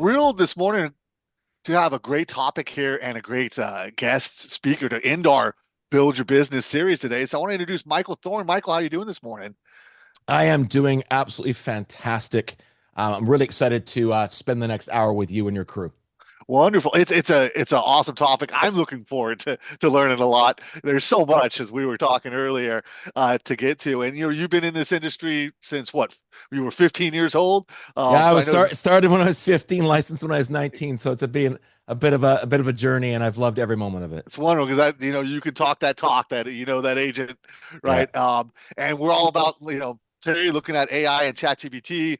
thrilled this morning to have a great topic here and a great guest speaker to end our Build Your Business series today. So I want to introduce Michael Thorne. Michael, how are you doing this morning? I am doing absolutely fantastic. I'm really excited to spend the next hour with you and your crew. Wonderful. It's an awesome topic. I'm looking forward to learning a lot. There's so much, as we were talking earlier, to get to. And you've been in this industry since what? You were 15 years old. Yeah, I So I was know started when I was 15, licensed when I was 19. So it's been a bit of a journey, and I've loved every moment of it. it's wonderful because you can talk that talk that that agent, Yeah. right? And we're all about today looking at AI and ChatGPT,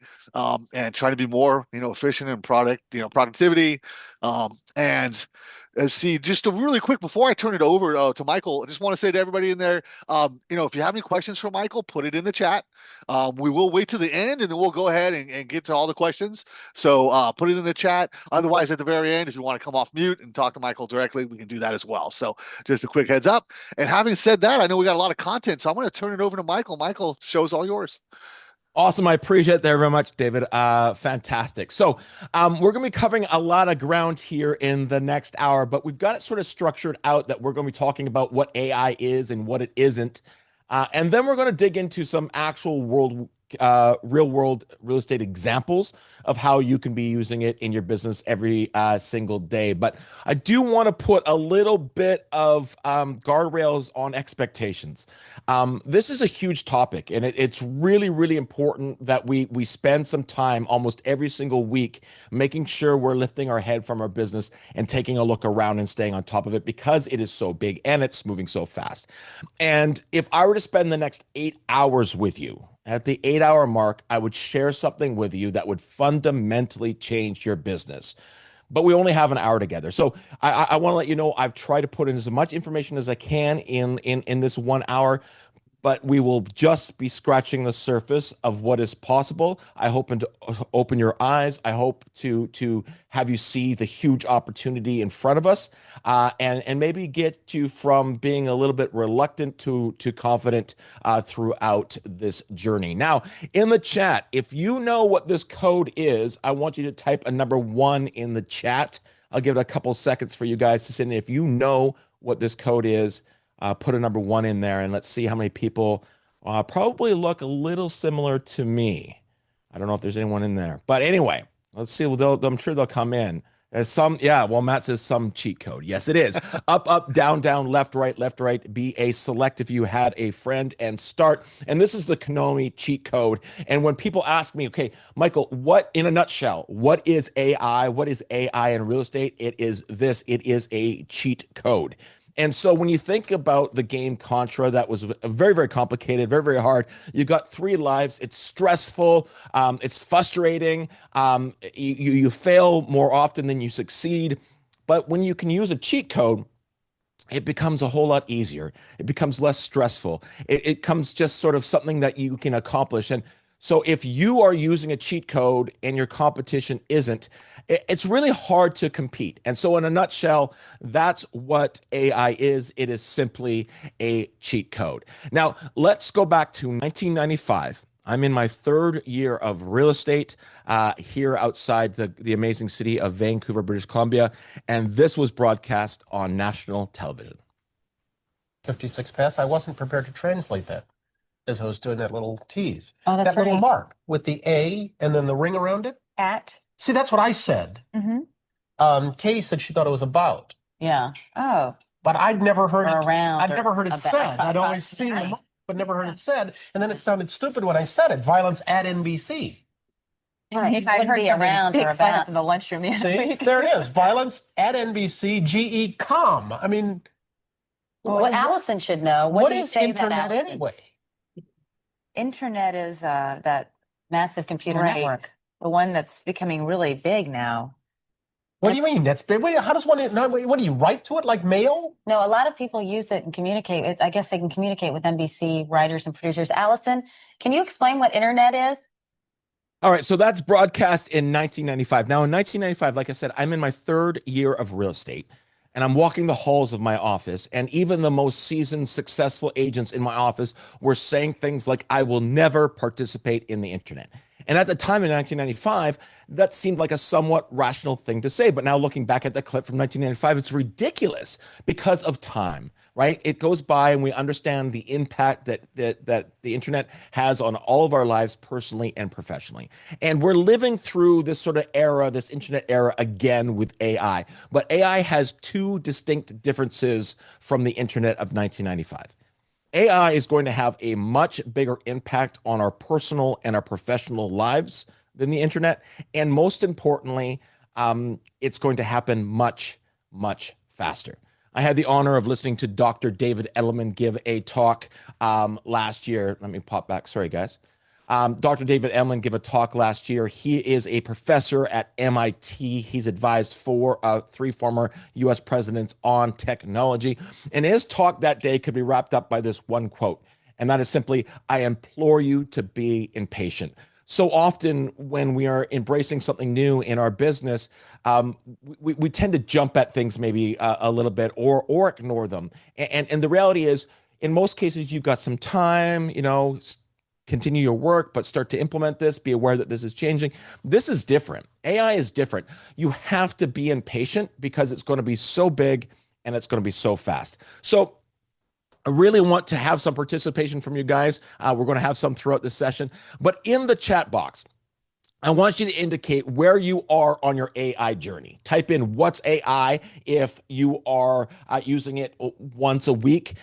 and trying to be more efficient in productivity, and see, just a really quick before I turn it over to Michael, I just want to say to everybody in there, if you have any questions for Michael, put it in the chat. We will wait to the end and then we'll go ahead and get to all the questions. So put it in the chat. Otherwise, at the very end, if you want to come off mute and talk to Michael directly, we can do that as well. So just a quick heads up. And having said that, I know we got a lot of content, so I'm going to turn it over to Michael. Michael, show's all yours. Awesome. I appreciate that very much, David. Fantastic. So, we're going to be covering a lot of ground here in the next hour, but we've got it sort of structured out that we're going to be talking about what AI is and what it isn't. And then we're going to dig into some actual real world real estate examples of how you can be using it in your business every single day. But I do want to put a little bit of guardrails on expectations. This is a huge topic, and it's really, really important that we spend some time almost every single week making sure we're lifting our head from our business and taking a look around and staying on top of it because it is so big and it's moving so fast. And if I were to spend the next 8 hours with you, at the 8 hour mark, I would share something with you that would fundamentally change your business. But we only have an hour together. So I want to let you know I've tried to put in as much information as I can in this 1 hour, but we will just be scratching the surface of what is possible. I hope to open your eyes. I hope to have you see the huge opportunity in front of us, and maybe get you from being a little bit reluctant to confident throughout this journey. Now, in the chat, if you know what this code is, I want you to type a number 1 in the chat. I'll give it a couple seconds for you guys to send in. If you know what this code is, put a number 1 in there, and let's see how many people probably look a little similar to me. I don't know if there's anyone in there, but anyway, let's see. Well, I'm sure they'll come in. There's some, yeah. Well, Matt says some cheat code. Yes, it is. Up, up, down, down, left, right, left, right. BA select if you had a friend and start. And this is the Konami cheat code. And when people ask me, okay, Michael, what in a nutshell, what is AI? What is AI in real estate? It is this. It is a cheat code. And so when you think about the game Contra, that was very, very complicated, very, very hard. You got 3 lives. It's stressful. It's frustrating. You fail more often than you succeed. But when you can use a cheat code, it becomes a whole lot easier. It becomes less stressful. It comes just sort of something that you can accomplish. And so if you are using a cheat code and your competition isn't, it's really hard to compete. And so in a nutshell, that's what AI is. It is simply a cheat code. Now, let's go back to 1995. I'm in my 3rd year of real estate here outside the amazing city of Vancouver, British Columbia. And this was broadcast on national television. 56 pass. I wasn't prepared to translate that as I was doing that little tease. Oh, that's that little right. mark with the A and then the ring around it. At. See, that's what I said. Katie said she thought it was about. Yeah. Oh. But I'd never heard Or it. around. I'd or never heard it about. said. I'd always seen the Right. mark, but never heard it said. And then it sounded stupid when I said it. Violence at NBC. Right. I Wouldn't heard be somebody around big or fun about. up in the lunchroom the other See, week. there it is. Violence at NBC. GE com. I mean, Well, Allison should know. what do you is say to that, internet Allison? anyway? Internet is that Massive computer Right. network. the one that's becoming really big now. What do you mean? That's big. How does one? What do you write to it like mail? No, a lot of people use it and communicate. I guess they can communicate with NBC writers and producers. Allison, can you explain what internet is? All right, so that's broadcast in 1995. Now, in 1995, like I said, I'm in my 3rd year of real estate, and I'm walking the halls of my office, and even the most seasoned, successful agents in my office were saying things like, I will never participate in the internet. And at the time in 1995, that seemed like a somewhat rational thing to say. But now looking back at the clip from 1995, it's ridiculous because of time, right? It goes by and we understand the impact that the internet has on all of our lives personally and professionally. And we're living through this sort of era, this internet era again with AI. But AI has two distinct differences from the internet of 1995. AI is going to have a much bigger impact on our personal and our professional lives than the internet. And most importantly, it's going to happen much, much faster. I had the honor of listening to Dr. David Edelman give a talk last year. Let me pop back. Sorry, guys. Dr. David Edelman gave a talk last year. He is a professor at MIT. He's advised three former U.S. presidents on technology. And his talk that day could be wrapped up by this one quote, and that is simply, "I implore you to be impatient." So often when we are embracing something new in our business, we tend to jump at things maybe a little bit or ignore them. And the reality is, in most cases, you've got some time, continue your work, but start to implement this, be aware that this is changing. This is different. AI is different. You have to be impatient because it's going to be so big and it's going to be so fast. So I really want to have some participation from you guys. We're going to have some throughout this session, but in the chat box, I want you to indicate where you are on your AI journey. Type in "what's AI" if you are using it once a week,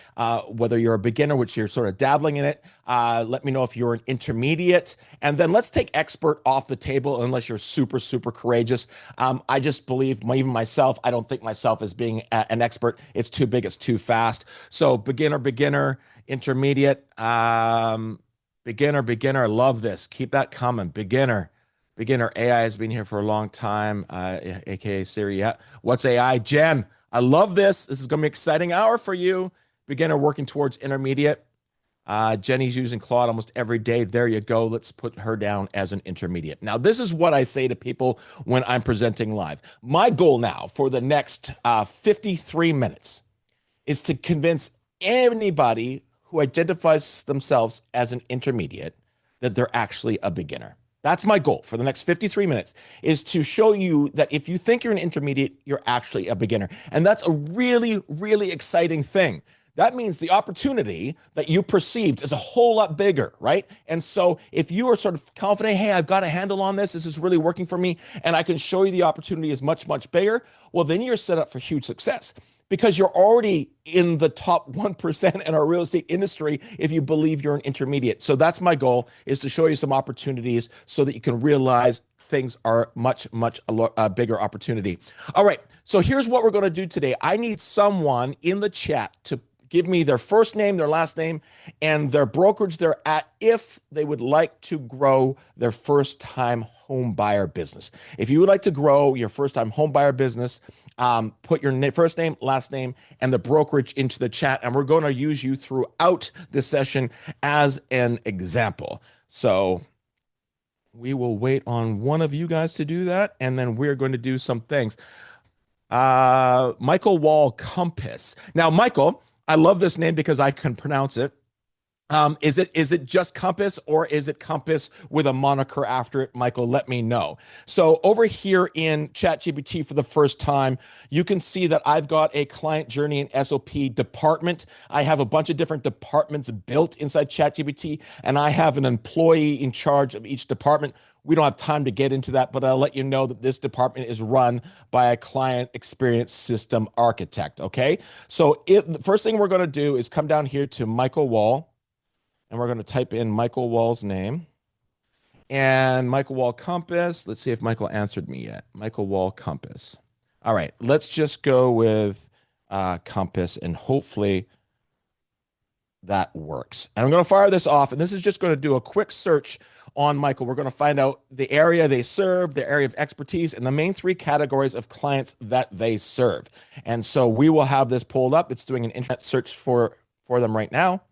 whether you're a beginner, which you're sort of dabbling in it. Let me know if you're an intermediate. And then let's take expert off the table unless you're super, super courageous. I just believe, even myself, I don't think myself as being an expert. It's too big, it's too fast. So beginner, intermediate, beginner. I love this. Keep that coming. Beginner, AI has been here for a long time, aka Siri. Yeah. What's AI? Jen, I love this. This is going to be an exciting hour for you. Beginner working towards intermediate. Jenny's using Claude almost every day. There you go. Let's put her down as an intermediate. Now, this is what I say to people when I'm presenting live. My goal now for the next 53 minutes is to convince anybody who identifies themselves as an intermediate that they're actually a beginner. That's my goal for the next 53 minutes, is to show you that if you think you're an intermediate, you're actually a beginner. And that's a really, really exciting thing. That means the opportunity that you perceived is a whole lot bigger, right? And so if you are sort of confident, hey, I've got a handle on this, this is really working for me, and I can show you the opportunity is much, much bigger, well, then you're set up for huge success because you're already in the top 1% in our real estate industry if you believe you're an intermediate. So that's my goal, is to show you some opportunities so that you can realize things are much, much bigger opportunity. All right, so here's what we're going to do today. I need someone in the chat to give me their first name, their last name, and their brokerage they're at if they would like to grow their first-time home buyer business. If you would like to grow your first-time home buyer business, put your first name, last name, and the brokerage into the chat, and we're going to use you throughout this session as an example. So we will wait on one of you guys to do that, and then we're going to do some things. Michael Wall Compass. Now, Michael, I love this name because I can pronounce it. Is it just Compass, or is it Compass with a moniker after it? Michael, let me know. So over here in ChatGPT for the first time, you can see that I've got a client journey and SOP department. I have a bunch of different departments built inside ChatGPT, and I have an employee in charge of each department. We don't have time to get into that, but I'll let you know that this department is run by a client experience system architect, okay? So the first thing we're going to do is come down here to Michael Wall, and we're going to type in Michael Wall's name. And Michael Wall Compass. Let's see if Michael answered me yet. Michael Wall Compass. All right, let's just go with Compass, and hopefully that works. And I'm going to fire this off, and this is just going to do a quick search on Michael. We're going to find out the area they serve, their area of expertise, and the main three categories of clients that they serve. And so we will have this pulled up. It's doing an internet search for them right now.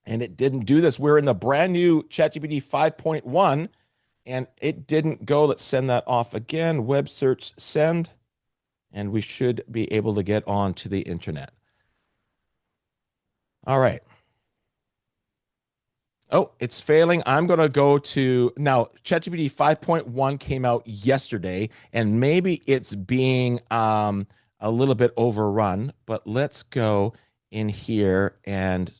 And it didn't do this. We're in the brand new ChatGPT 5.1, and it didn't go. Let's send that off again. Web search send, and we should be able to get on to the internet. All right. Oh, it's failing. I'm going to go to now. ChatGPT 5.1 came out yesterday, and maybe it's being a little bit overrun, but let's go in here and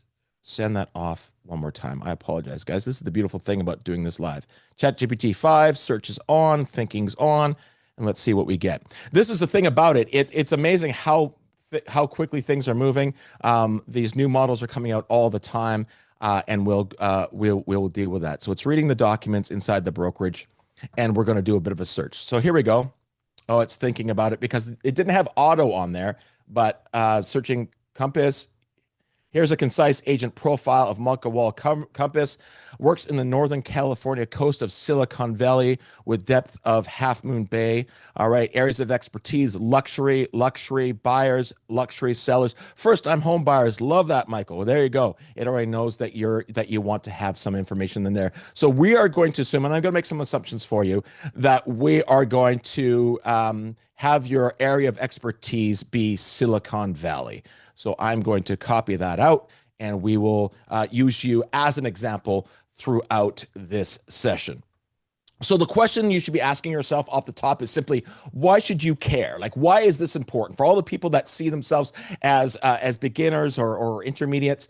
send that off one more time. I apologize, guys. This is the beautiful thing about doing this live. ChatGPT 5, search is on, thinking's on, and let's see what we get. This is the thing about it. It's amazing how quickly things are moving. These new models are coming out all the time. And we'll deal with that. So it's reading the documents inside the brokerage, and we're going to do a bit of a search. So here we go. Oh, it's thinking about it because it didn't have auto on there, but searching Compass. Here's a concise agent profile of Monka Wall Compass. Works in the Northern California coast of Silicon Valley with depth of Half Moon Bay. All right, areas of expertise: luxury buyers, luxury sellers, first-time home buyers. Love that, Michael. Well, there you go. It already knows that you want to have some information in there. So we are going to assume, and I'm going to make some assumptions for you, that we are going to have your area of expertise be Silicon Valley. So I'm going to copy that out, and we will use you as an example throughout this session. So the question you should be asking yourself off the top is simply, why should you care? Like, why is this important? For all the people that see themselves as beginners or intermediates,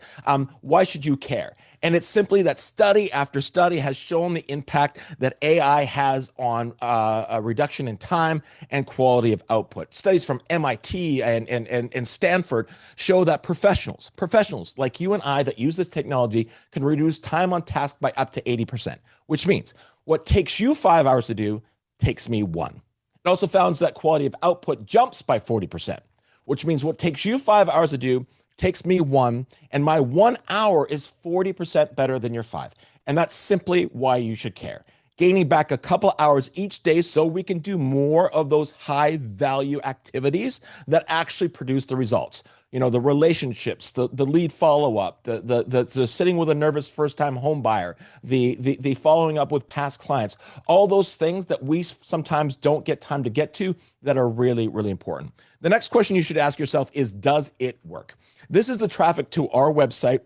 why should you care? And it's simply that study after study has shown the impact that AI has on a reduction in time and quality of output. Studies from MIT and Stanford show that professionals like you and I that use this technology can reduce time on task by up to 80%, which means what takes you 5 hours to do takes me 1. It also found that quality of output jumps by 40%, which means what takes you 5 hours to do takes me 1, and my 1 hour is 40% better than your 5. And that's simply why you should care. Gaining back a couple hours each day so we can do more of those high value activities that actually produce the results. You know, the relationships, the lead follow-up, the sitting with a nervous first-time home buyer, the following up with past clients, all those things that we sometimes don't get time to get to that are really, really important. The next question you should ask yourself is, does it work? This is the traffic to our website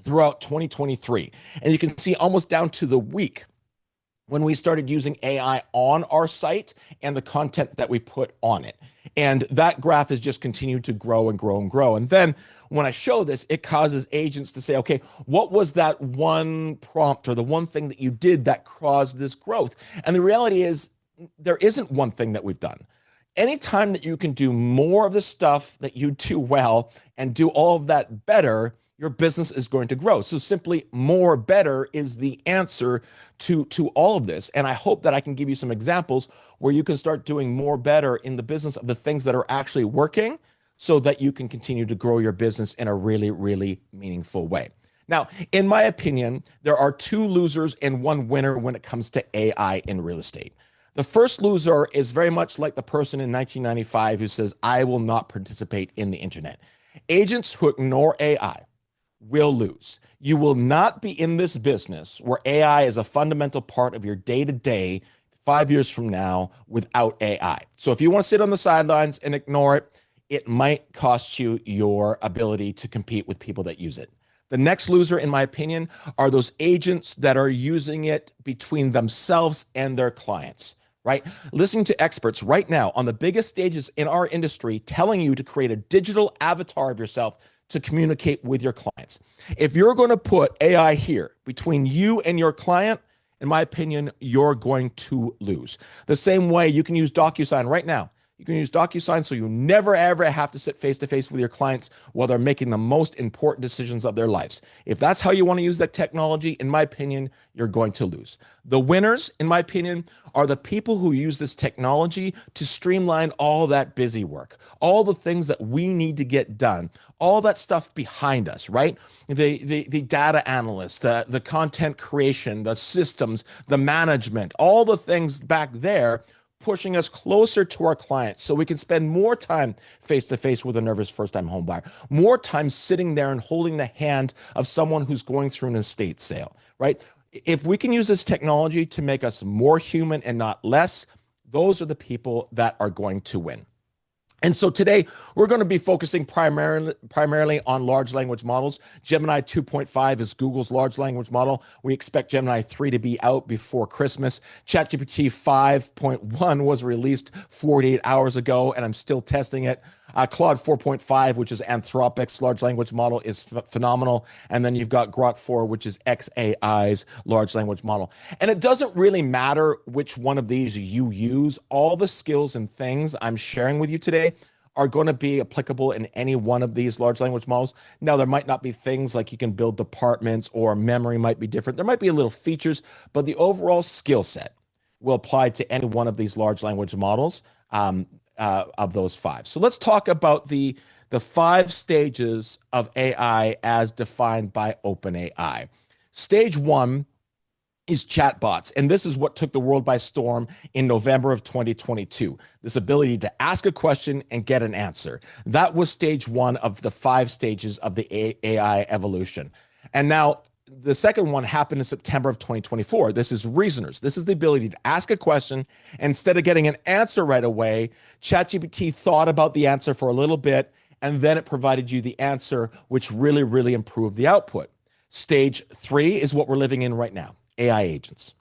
throughout 2023. And you can see almost down to the week when we started using AI on our site and the content that we put on it. And that graph has just continued to grow and grow and grow. And then when I show this, it causes agents to say, okay, what was that one prompt or the one thing that you did that caused this growth? And the reality is there isn't one thing that we've done. Anytime that you can do more of the stuff that you do well and do all of that better, your business is going to grow. So simply more better is the answer to all of this. And I hope that I can give you some examples where you can start doing more better in the business of the things that are actually working so that you can continue to grow your business in a really, really meaningful way. Now, in my opinion, there are 2 losers and 1 winner when it comes to AI in real estate. The first loser is very much like the person in 1995 who says, I will not participate in the internet. Agents who ignore AI will lose. You will not be in this business where AI is a fundamental part of your day-to-day 5 years from now without AI. So if you want to sit on the sidelines and ignore it, it might cost you your ability to compete with people that use it. The next loser, in my opinion, are those agents that are using it between themselves and their clients, right? Listening to experts right now on the biggest stages in our industry telling you to create a digital avatar of yourself to communicate with your clients. If you're going to put AI here between you and your client, in my opinion, you're going to lose. The same way you can use DocuSign right now. You can use DocuSign so you never, ever have to sit face-to-face with your clients while they're making the most important decisions of their lives. If that's how you want to use that technology, in my opinion, you're going to lose. The winners, in my opinion, are the people who use this technology to streamline all that busy work, all the things that we need to get done, all that stuff behind us, right? The data analysts, the content creation, the systems, the management, all the things back there pushing us closer to our clients so we can spend more time face-to-face with a nervous first-time home buyer, more time sitting there and holding the hand of someone who's going through an estate sale, right? If we can use this technology to make us more human and not less, those are the people that are going to win. And so today we're going to be focusing primarily on large language models. Gemini 2.5 is Google's large language model. We expect Gemini 3 to be out before Christmas. ChatGPT 5.1 was released 48 hours ago, and I'm still testing it. Claude 4.5, which is Anthropic's large language model, is phenomenal. And then you've got Grok 4, which is xAI's large language model. And it doesn't really matter which one of these you use. All the skills and things I'm sharing with you today are going to be applicable in any one of these large language models. Now, there might not be things like you can build departments or memory might be different. There might be a little features, but the overall skill set will apply to any one of these large language models of those five. So let's talk about the 5 stages of AI as defined by OpenAI. Stage 1 is chatbots. And this is what took the world by storm in November of 2022. This ability to ask a question and get an answer. That was stage 1 of the 5 stages of the AI evolution. And now the second one happened in September of 2024. This is reasoners. This is the ability to ask a question. Instead of getting an answer right away, ChatGPT thought about the answer for a little bit, and then it provided you the answer, which really, really improved the output. Stage 3 is what we're living in right now. AI agents,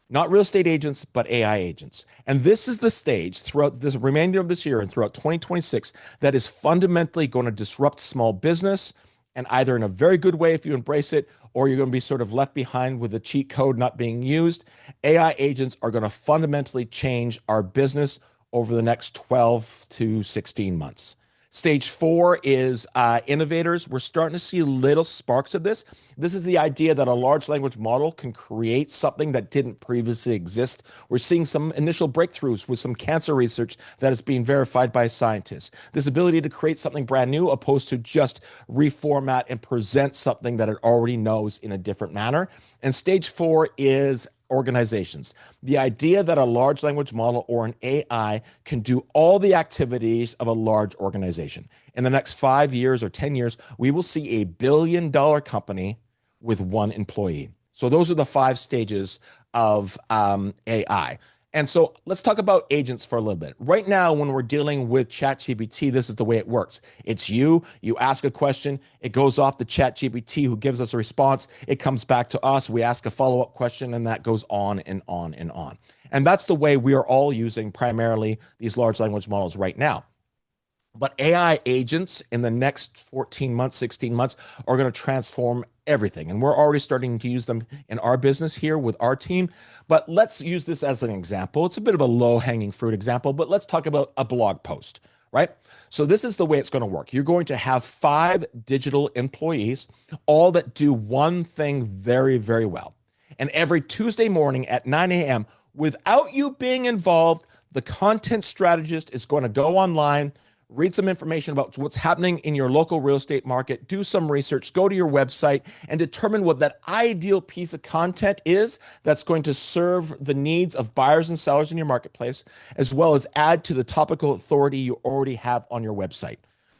not real estate agents, but AI agents. And this is the stage throughout this remainder of this year and throughout 2026 that is fundamentally going to disrupt small business, and either in a very good way if you embrace it, or you're going to be sort of left behind with the cheat code not being used. AI agents are going to fundamentally change our business over the next 12 to 16 months. Stage 4 is innovators. We're starting to see little sparks of this. This is the idea that a large language model can create something that didn't previously exist. We're seeing some initial breakthroughs with some cancer research that is being verified by scientists. This ability to create something brand new opposed to just reformat and present something that it already knows in a different manner. And stage 4 is organizations. The idea that a large language model or an AI can do all the activities of a large organization. In the next 5 years or 10 years, we will see $1 billion company with 1 employee. So those are the 5 stages of AI. And so let's talk about agents for a little bit. Right now, when we're dealing with ChatGPT, this is the way it works. It's you ask a question, it goes off to ChatGPT, who gives us a response. It comes back to us, we ask a follow-up question, and that goes on and on and on. And that's the way we are all using primarily these large language models right now. But AI agents in the next 14 months, 16 months are going to transform everything. And we're already starting to use them in our business here with our team. But let's use this as an example. It's a bit of a low-hanging fruit example, but let's talk about a blog post, right? So this is the way it's going to work. You're going to have 5 digital employees, all that do one thing very, very well. And every Tuesday morning at 9 a.m., without you being involved, the content strategist is going to go online, read some information about what's happening in your local real estate market, do some research, go to your website, and determine what that ideal piece of content is that's going to serve the needs of buyers and sellers in your marketplace, as well as add to the topical authority you already have on your website.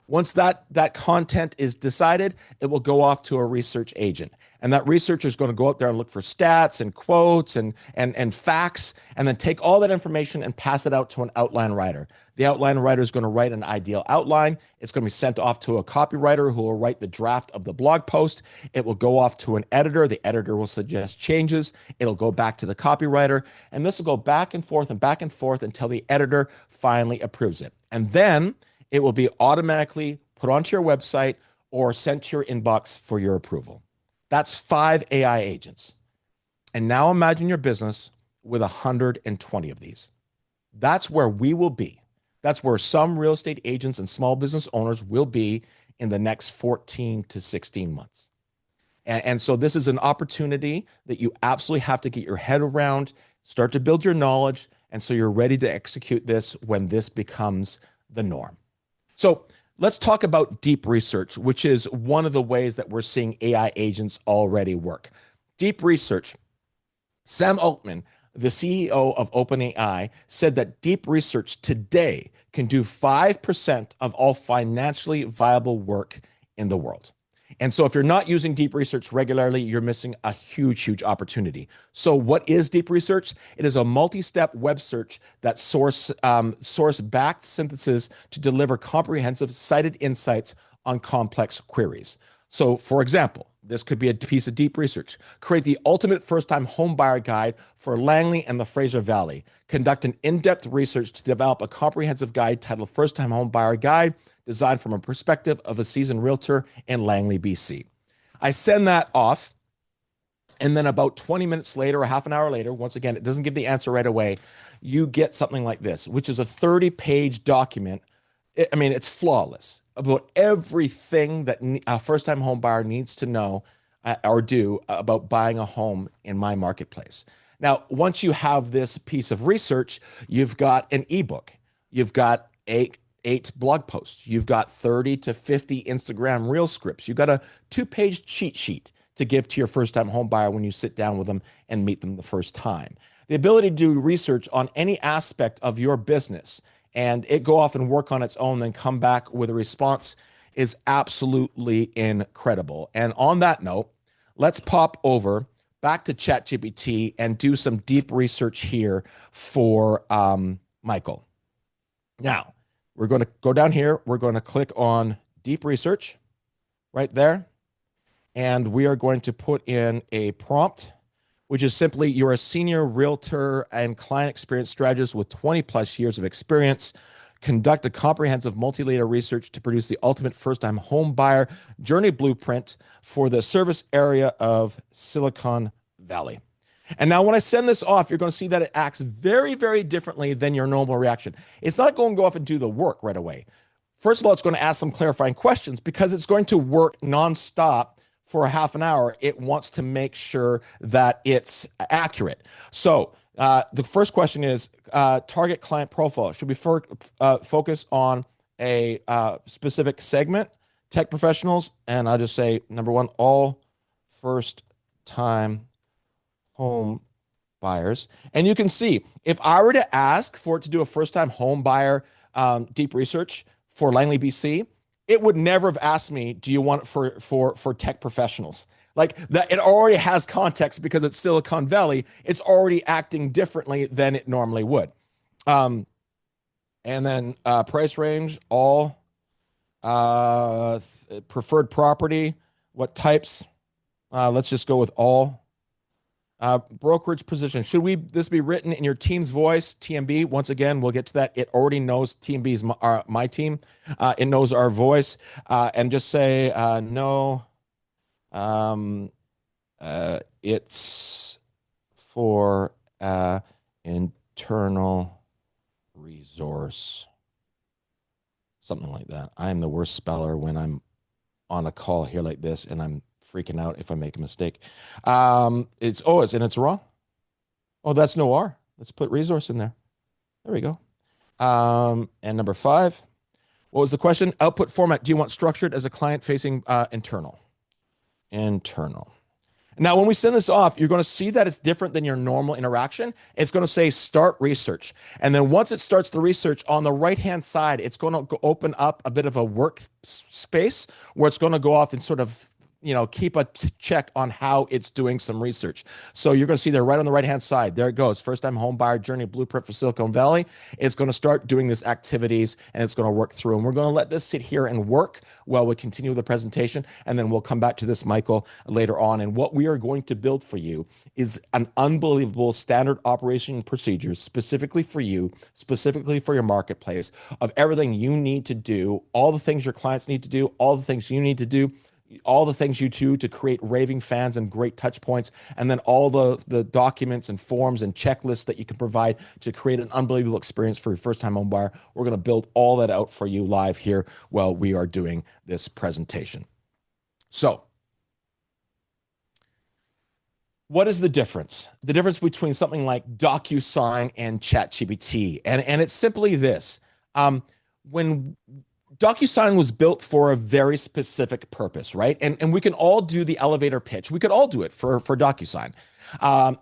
Once that content is decided, it will go off to a research agent. And that researcher is going to go out there and look for stats and quotes and facts, and then take all that information and pass it out to an outline writer. The outline writer is going to write an ideal outline. It's going to be sent off to a copywriter who will write the draft of the blog post. It will go off to an editor. The editor will suggest changes. It'll go back to the copywriter. And this will go back and forth until the editor finally approves it. And then it will be automatically put onto your website or sent to your inbox for your approval. That's 5 AI agents. And now imagine your business with 120 of these. That's where we will be. That's where some real estate agents and small business owners will be in the next 14 to 16 months. And so this is an opportunity that you absolutely have to get your head around, start to build your knowledge, and so you're ready to execute this when this becomes the norm. So let's talk about deep research, which is one of the ways that we're seeing AI agents already work. Deep research. Sam Altman, the CEO of OpenAI, said that deep research today can do 5% of all financially viable work in the world. And so if you're not using deep research regularly, you're missing a huge, huge opportunity. So what is deep research? It is a multi-step web search that source-backed synthesis to deliver comprehensive cited insights on complex queries. So for example, this could be a piece of deep research. Create the ultimate first-time homebuyer guide for Langley and the Fraser Valley. Conduct an in-depth research to develop a comprehensive guide titled First-Time Homebuyer Guide, designed from a perspective of a seasoned realtor in Langley, BC. I send that off, and then about 20 minutes later or half an hour later, once again, it doesn't give the answer right away, you get something like this, which is a 30-page document. I mean, it's flawless about everything that a first-time home buyer needs to know or do about buying a home in my marketplace. Now, once you have this piece of research, you've got an ebook, you've got eight blog posts, you've got 30 to 50 Instagram reel scripts, you've got a 2-page cheat sheet to give to your first-time home buyer when you sit down with them and meet them the first time. The ability to do research on any aspect of your business and it go off and work on its own, then come back with a response is absolutely incredible. And on that note, let's pop over back to ChatGPT and do some deep research here for Michael. Now, we're going to go down here. We're going to click on deep research right there. And we are going to put in a prompt, which is simply, you're a senior realtor and client experience strategist with 20 plus years of experience. Conduct a comprehensive multi-layer research to produce the ultimate first-time home buyer journey blueprint for the service area of Silicon Valley. And now when I send this off, you're going to see that it acts very, very differently than your normal reaction. It's not going to go off and do the work right away. First of all, it's going to ask some clarifying questions because it's going to work nonstop for a half an hour. It wants to make sure that it's accurate. So the first question is target client profile. Should we focus on a specific segment, tech professionals? And I'll just say, number one, all first-time home buyers. And you can see, if I were to ask for it to do a first-time home buyer deep research for Langley, BC, it would never have asked me, do you want it for tech professionals? Like that, it already has context because it's Silicon Valley. It's already acting differently than it normally would. And then price range, all preferred property, what types? Let's just go with all. Brokerage position. Should this be written in your team's voice? TMB. Once again, we'll get to that. It already knows TMB is my team. It knows our voice. And just say no. It's for internal resource. Something like that. I am the worst speller when I'm on a call here like this, and I'm freaking out if I make a mistake. It's wrong. Oh, that's no R. Let's put resource in there. There we go. And number 5, what was the question? Output format. Do you want structured as a client facing internal? Internal. Now, when we send this off, you're going to see that it's different than your normal interaction. It's going to say start research. And then once it starts the research, on the right-hand side, it's going to open up a bit of a workspace where it's going to go off and sort of keep a check on how it's doing some research. So you're going to see there right on the right-hand side, there it goes. First-time home buyer journey blueprint for Silicon Valley. It's going to start doing these activities and it's going to work through. And we're going to let this sit here and work while we continue the presentation. And then we'll come back to this, Michael, later on. And what we are going to build for you is an unbelievable standard operation procedures specifically for you, specifically for your marketplace, of everything you need to do, all the things your clients need to do, all the things you need to do, all the things you do to create raving fans and great touch points, and then all the documents and forms and checklists that you can provide to create an unbelievable experience for your first-time home buyer. We're going to build all that out for you live here while we are doing this presentation. So what is the difference? The difference between something like DocuSign and ChatGPT. And it's simply this. When DocuSign was built for a very specific purpose, right? And we can all do the elevator pitch. We could all do it for DocuSign.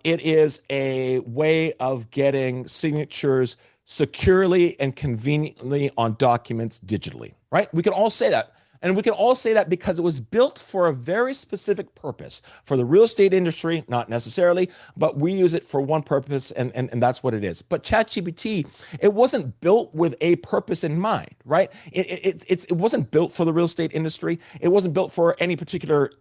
It is a way of getting signatures securely and conveniently on documents digitally, right? We can all say that. And we can all say that because it was built for a very specific purpose for the real estate industry, not necessarily, but we use it for one purpose, and that's what it is. But ChatGPT, it wasn't built with a purpose in mind, right? It wasn't built for the real estate industry. It wasn't built for any particular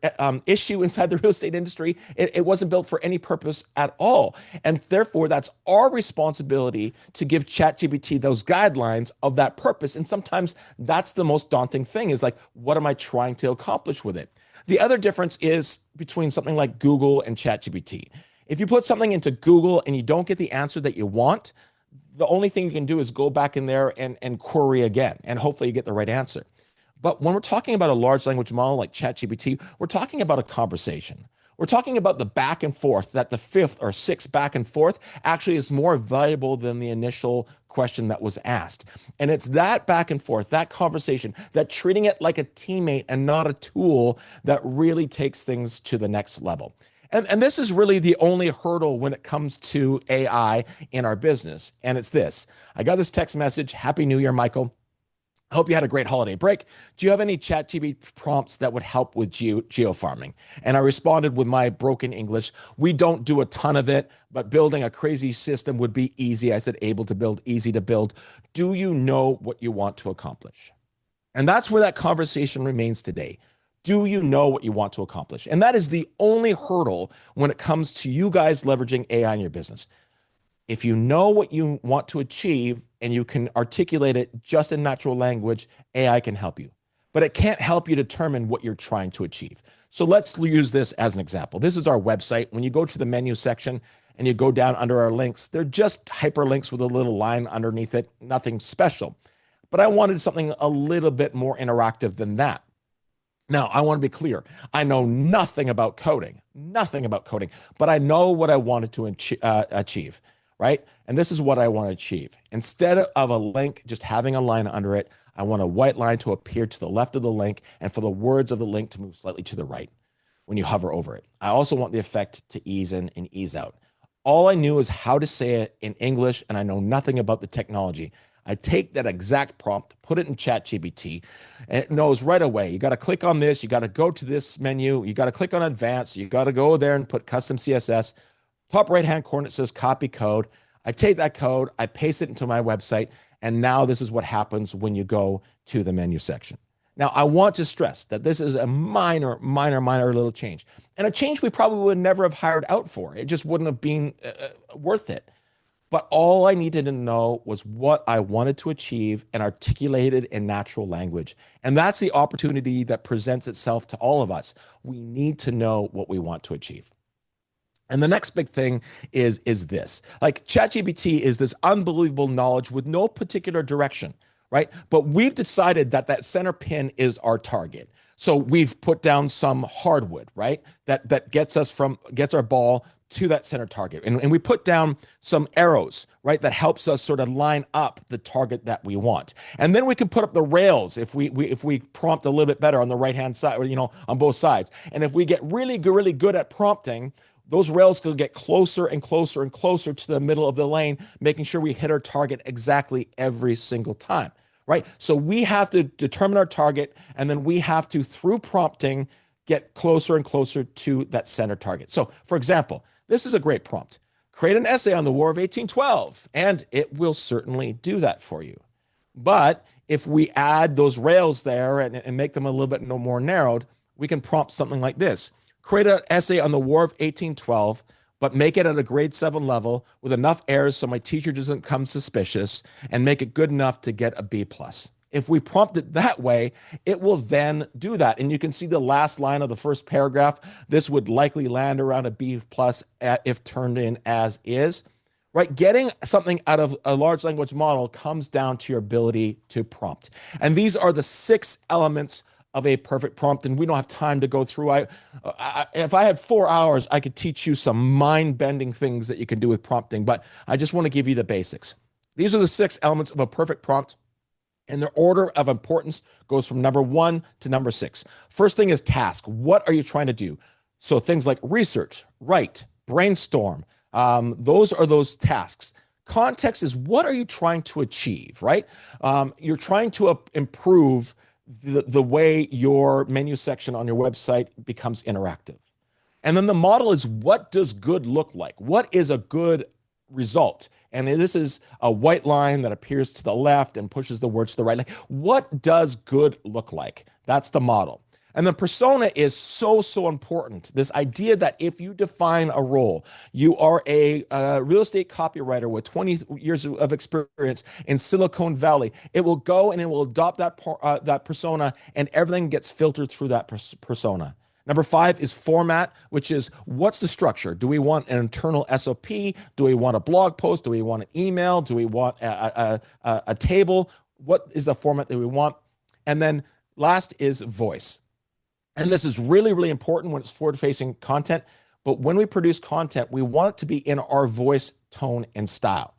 issue inside the real estate industry. It wasn't built for any purpose at all. And therefore, that's our responsibility to give ChatGPT those guidelines of that purpose. And sometimes that's the most daunting thing, is like, what am I trying to accomplish with it? The other difference is between something like Google and ChatGPT. If you put something into Google and you don't get the answer that you want, the only thing you can do is go back in there and query again, and hopefully you get the right answer. But when we're talking about a large language model like ChatGPT, we're talking about a conversation. We're talking about the back and forth, that the fifth or sixth back and forth actually is more valuable than the initial question that was asked. And it's that back and forth, that conversation, that treating it like a teammate and not a tool, that really takes things to the next level. And this is really the only hurdle when it comes to AI in our business. And it's this. I got this text message. Happy New Year, Michael. I hope you had a great holiday break. Do you have any ChatGPT prompts that would help with geofarming? And I responded with my broken English. We don't do a ton of it, but building a crazy system would be easy. I said, able to build, easy to build. Do you know what you want to accomplish? And that's where that conversation remains today. Do you know what you want to accomplish? And that is the only hurdle when it comes to you guys leveraging AI in your business. If you know what you want to achieve and you can articulate it just in natural language, AI can help you. But it can't help you determine what you're trying to achieve. So let's use this as an example. This is our website. When you go to the menu section and you go down under our links, they're just hyperlinks with a little line underneath it, nothing special. But I wanted something a little bit more interactive than that. Now, I want to be clear. I know nothing about coding, but I know what I wanted to achieve. Right? And this is what I want to achieve. Instead of a link just having a line under it, I want a white line to appear to the left of the link and for the words of the link to move slightly to the right when you hover over it. I also want the effect to ease in and ease out. All I knew is how to say it in English, and I know nothing about the technology. I take that exact prompt, put it in ChatGPT, and it knows right away. You got to click on this. You got to go to this menu. You got to click on advanced. You got to go there and put custom CSS. Top right-hand corner, it says copy code. I take that code, I paste it into my website, and now this is what happens when you go to the menu section. Now, I want to stress that this is a minor little change, and a change we probably would never have hired out for. It just wouldn't have been worth it. But all I needed to know was what I wanted to achieve and articulated in natural language. And that's the opportunity that presents itself to all of us. We need to know what we want to achieve. And the next big thing is this. Like, ChatGPT is this unbelievable knowledge with no particular direction, right? But we've decided that that center pin is our target. So we've put down some hardwood, right? That gets our ball to that center target. And we put down some arrows, right? That helps us sort of line up the target that we want. And then we can put up the rails if we prompt a little bit better on the right-hand side, or, on both sides. And if we get really good at prompting, those rails will get closer and closer and closer to the middle of the lane, making sure we hit our target exactly every single time, right? So we have to determine our target, and then we have to, through prompting, get closer and closer to that center target. So, for example, this is a great prompt. Create an essay on the War of 1812, and it will certainly do that for you. But if we add those rails there and make them a little bit more narrowed, we can prompt something like this. Create an essay on the War of 1812, but make it at a grade 7 level with enough errors so my teacher doesn't come suspicious, and make it good enough to get a B+. If we prompt it that way, it will then do that. And you can see the last line of the first paragraph. This would likely land around a B+ if turned in as is, right? Getting something out of a large language model comes down to your ability to prompt. And these are the 6 elements of a perfect prompt, and we don't have time to go through. If I had 4 hours, I could teach you some mind-bending things that you can do with prompting, but I just want to give you the basics. These are the 6 elements of a perfect prompt, and their order of importance goes from number 1 to number 6. First thing is task. What are you trying to do? So things like research, write, brainstorm, those are those tasks. Context is, what are you trying to achieve, right? You're trying to improve the way your menu section on your website becomes interactive. And then the model is, what does good look like? What is a good result? And this is a white line that appears to the left and pushes the words to the right. Like, what does good look like? That's the model. And the persona is so, so important. This idea that if you define a role, you are a real estate copywriter with 20 years of experience in Silicon Valley, it will go and it will adopt that persona, and everything gets filtered through that persona. Number 5 is format, which is, what's the structure? Do we want an internal SOP? Do we want a blog post? Do we want an email? Do we want a table? What is the format that we want? And then last is voice. And this is really, really important when it's forward-facing content. But when we produce content, we want it to be in our voice, tone, and style.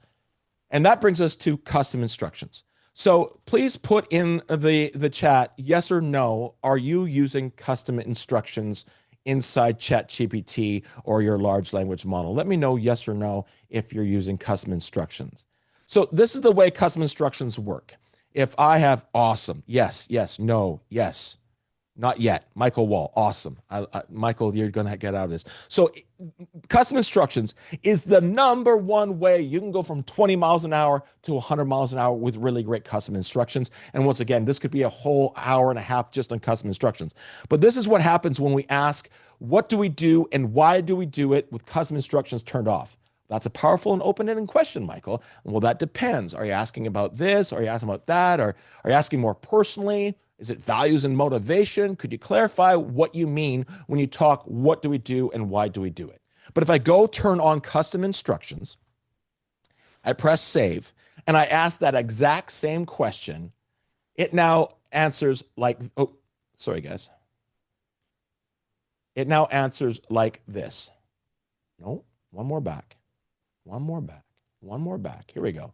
And that brings us to custom instructions. So please put in the chat, yes or no, are you using custom instructions inside ChatGPT or your large language model? Let me know yes or no if you're using custom instructions. So this is the way custom instructions work. If I have awesome, yes, yes, no, yes, not yet. Michael Wall, awesome. Michael, you're going to get out of this. So custom instructions is the number one way you can go from 20 miles an hour to 100 miles an hour with really great custom instructions. And once again, this could be a whole hour and a half just on custom instructions. But this is what happens when we ask, what do we do and why do we do it with custom instructions turned off? That's a powerful and open-ended question, Michael. Well, that depends. Are you asking about this? Are you asking about that? Or are you asking more personally? Is it values and motivation? Could you clarify what you mean when you talk, what do we do and why do we do it? But if I go turn on custom instructions, I press save, and I ask that exact same question, it now answers like, oh, sorry, guys. It now answers like this. No, one more back. One more back. One more back. Here we go.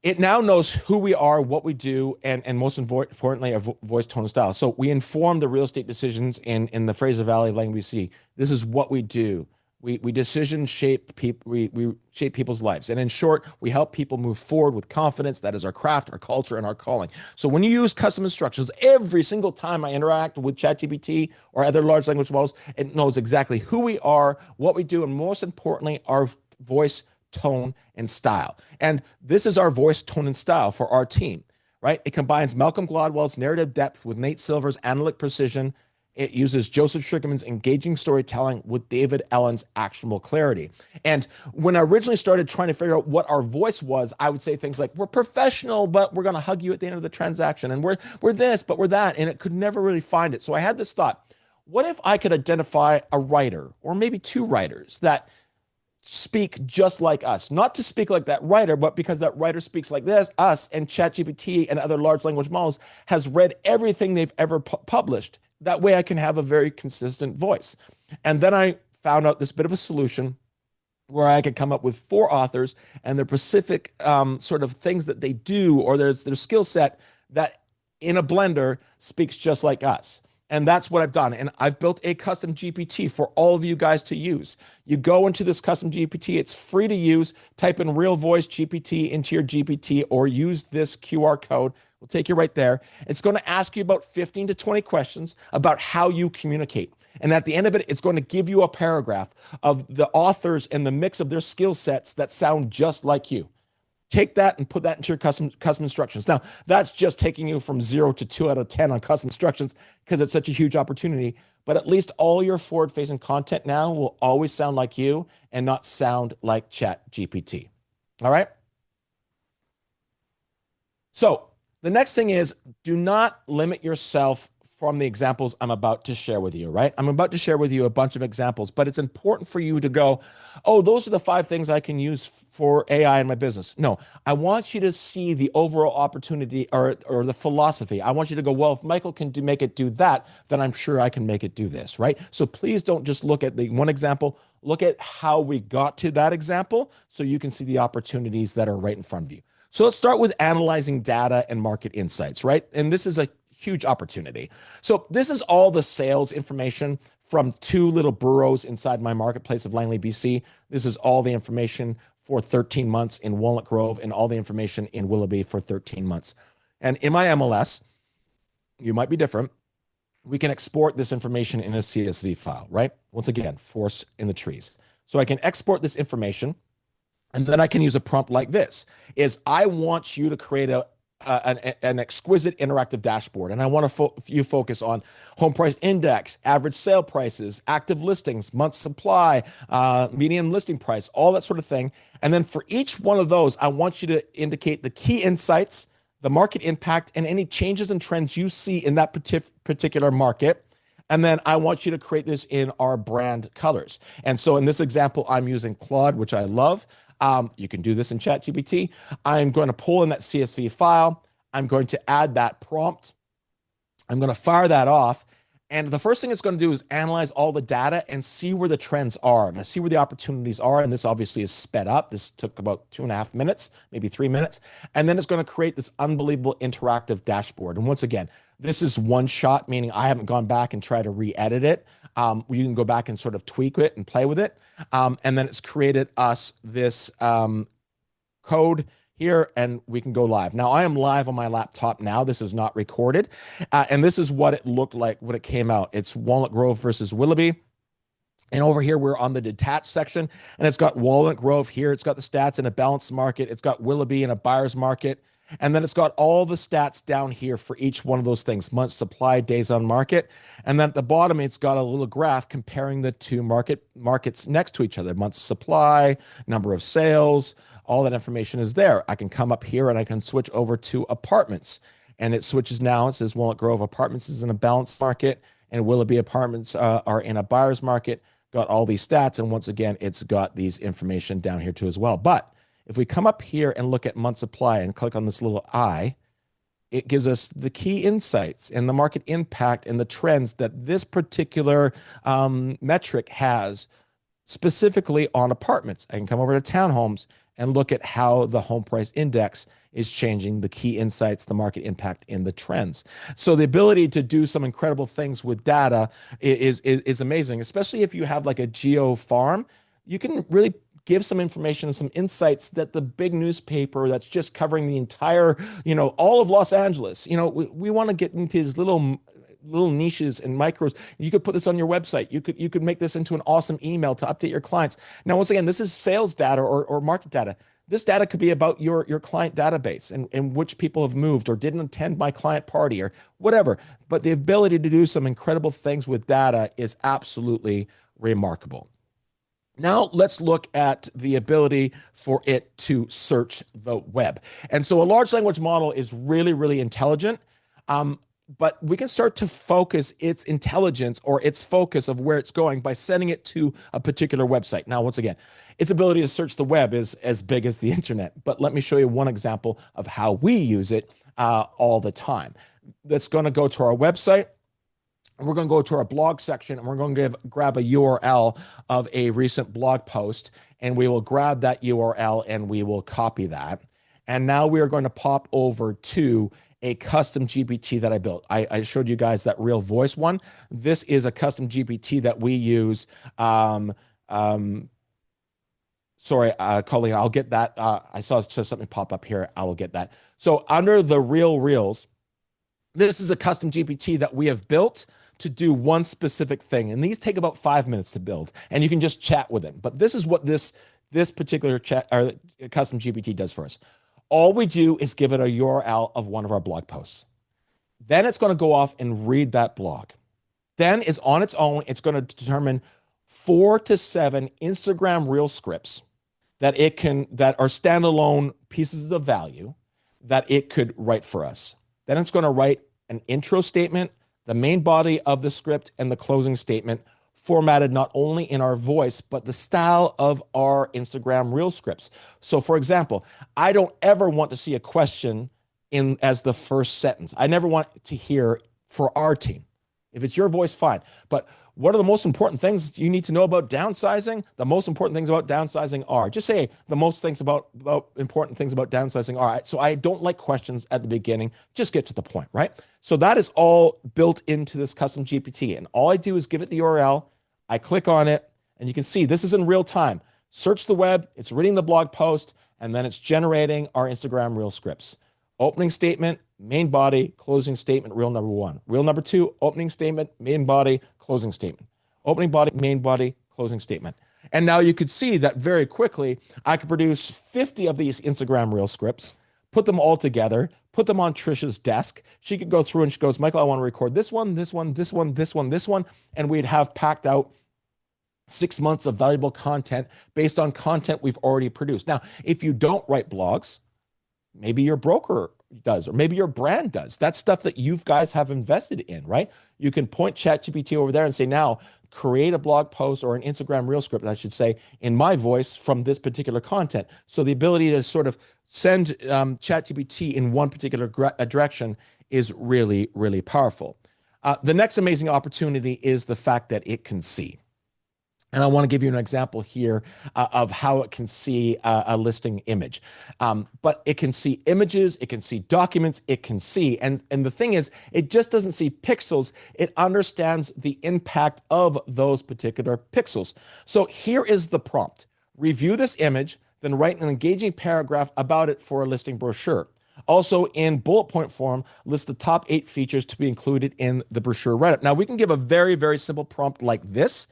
It now knows who we are, what we do, and most importantly, our voice, tone, and style. So we inform the real estate decisions in the Fraser Valley of Langley, BC. This is what we do. We decision shape people. We shape people's lives, and in short, we help people move forward with confidence. That is our craft, our culture, and our calling. So when you use custom instructions, every single time I interact with ChatGPT or other large language models, it knows exactly who we are, what we do, and most importantly, our voice, tone, and style. And this is our voice, tone, and style for our team, right? It combines Malcolm Gladwell's narrative depth with Nate Silver's analytic precision. It uses Joseph Sugarman's engaging storytelling with David Allen's actionable clarity. And when I originally started trying to figure out what our voice was, I would say things like, we're professional, but we're going to hug you at the end of the transaction. And we're this, but we're that. And it could never really find it. So I had this thought, what if I could identify a writer or maybe two writers that speak just like us, not to speak like that writer, but because that writer speaks like this, us, and ChatGPT and other large language models has read everything they've ever published. That way I can have a very consistent voice. And then I found out this bit of a solution where I could come up with 4 authors and their specific sort of things that they do or their skill set that in a blender speaks just like us. And that's what I've done. And I've built a custom GPT for all of you guys to use. You go into this custom GPT, it's free to use. Type in real voice GPT into your GPT or use this QR code. We'll take you right there. It's going to ask you about 15 to 20 questions about how you communicate. And at the end of it, it's going to give you a paragraph of the authors and the mix of their skill sets that sound just like you. Take that and put that into your custom instructions. Now, that's just taking you from 0 to 2 out of 10 on custom instructions because it's such a huge opportunity. But at least all your forward-facing content now will always sound like you and not sound like ChatGPT. All right? So the next thing is, do not limit yourself from the examples I'm about to share with you, right? I'm about to share with you a bunch of examples, but it's important for you to go, oh, those are the 5 things I can use for AI in my business. No, I want you to see the overall opportunity or the philosophy. I want you to go, well, if Michael can make it do that, then I'm sure I can make it do this, right? So please don't just look at the one example, look at how we got to that example so you can see the opportunities that are right in front of you. So let's start with analyzing data and market insights, right? And this is a huge opportunity. So this is all the sales information from 2 little boroughs inside my marketplace of Langley, BC. This is all the information for 13 months in Walnut Grove and all the information in Willoughby for 13 months. And in my MLS, you might be different. We can export this information in a CSV file, right? Once again, force in the trees. So I can export this information, and then I can use a prompt like this: is I want you to create an exquisite interactive dashboard, and I want you focus on home price index, average sale prices, active listings, month supply, median listing price, all that sort of thing. And then for each one of those, I want you to indicate the key insights, the market impact, and any changes and trends you see in that particular market. And then I want you to create this in our brand colors. And so in this example, I'm using Claude, which I love. You can do this in ChatGPT. I'm going to pull in that CSV file. I'm going to add that prompt. I'm going to fire that off. And the first thing it's going to do is analyze all the data and see where the trends are and see where the opportunities are. And this obviously is sped up. This took about 2.5 minutes, maybe 3 minutes. And then it's going to create this unbelievable interactive dashboard. And once again, this is one shot, meaning I haven't gone back and tried to re-edit it. You can go back and sort of tweak it and play with it. And then it's created us this code here, and we can go live. Now, I am live on my laptop now. This is not recorded. And this is what it looked like when it came out. It's Walnut Grove versus Willoughby. And over here, we're on the detached section, and it's got Walnut Grove here. It's got the stats in a balanced market. It's got Willoughby in a buyer's market. And then it's got all the stats down here for each one of those things: months supply, days on market. And then at the bottom, it's got a little graph comparing the two markets next to each other: months supply, number of sales. All that information is there. I can come up here and I can switch over to apartments. And it switches now. It says Walnut Grove Apartments is in a balanced market, and Willoughby Apartments are in a buyer's market. Got all these stats. And once again, it's got these information down here too as well. But if we come up here and look at month supply and click on this little eye, it gives us the key insights and the market impact and the trends that this particular metric has specifically on apartments. I can come over to townhomes and look at how the home price index is changing, the key insights, the market impact, and the trends. So the ability to do some incredible things with data is amazing, especially if you have like a geo farm. You can really give some information and some insights that the big newspaper that's just covering the entire, all of Los Angeles, we want to get into these little niches and micros. You could put this on your website. You could make this into an awesome email to update your clients. Now, once again, this is sales data or market data. This data could be about your client database and which people have moved or didn't attend my client party or whatever. But the ability to do some incredible things with data is absolutely remarkable. Now let's look at the ability for it to search the web. And so a large language model is really, really intelligent. But we can start to focus its intelligence or its focus of where it's going by sending it to a particular website. Now, once again, its ability to search the web is as big as the internet. But let me show you one example of how we use it all the time. That's going to go to our website. We're going to go to our blog section, and we're going to grab a URL of a recent blog post, and we will grab that URL and we will copy that. And now we are going to pop over to a custom GPT that I built. I showed you guys that real voice one. This is a custom GPT that we use. Sorry, Colleen, I'll get that. I saw something pop up here. I will get that. So under the real reels, this is a custom GPT that we have built to do one specific thing. And these take about 5 minutes to build, and you can just chat with it. But this is what this particular chat or custom GPT does for us. All we do is give it a URL of one of our blog posts. Then it's going to go off and read that blog. Then is on its own, it's going to determine 4 to 7 Instagram reel scripts that are standalone pieces of value that it could write for us. Then it's going to write an intro statement, the main body of the script, and the closing statement, formatted not only in our voice, but the style of our Instagram reel scripts. So for example, I don't ever want to see a question as the first sentence. I never want to hear "for our team." If it's your voice, fine. But what are the most important things you need to know about downsizing? The most important things about downsizing are, just say the most things about important things about downsizing are. So I don't like questions at the beginning. Just get to the point, right? So that is all built into this custom GPT. And all I do is give it the URL. I click on it, and you can see this is in real time. Search the web, it's reading the blog post, and then it's generating our Instagram reel scripts. opening statement, main body, closing statement, rule number one. Rule number two, opening statement, main body, closing statement. Opening body, main body, closing statement. And now you could see that very quickly, I could produce 50 of these Instagram reel scripts, put them all together, put them on Trisha's desk. She could go through and she goes, Michael, I want to record this one, this one, this one, this one, this one. And we'd have packed out 6 months of valuable content based on content we've already produced. Now, if you don't write blogs, maybe your broker does, or maybe your brand does. That's stuff that you guys have invested in, right? You can point ChatGPT over there and say, now create a blog post or an Instagram reel script, I should say, in my voice from this particular content. So the ability to sort of send ChatGPT in one particular direction is really, really powerful. The next amazing opportunity is the fact that it can see. And I want to give you an example here of how it can see a listing image. But it can see images, it can see documents, it can see. And the thing is, it just doesn't see pixels. It understands the impact of those particular pixels. So here is the prompt. Review this image, then write an engaging paragraph about it for a listing brochure. Also, in bullet point form, list the top 8 features to be included in the brochure write-up. Now, we can give a very, very simple prompt like this,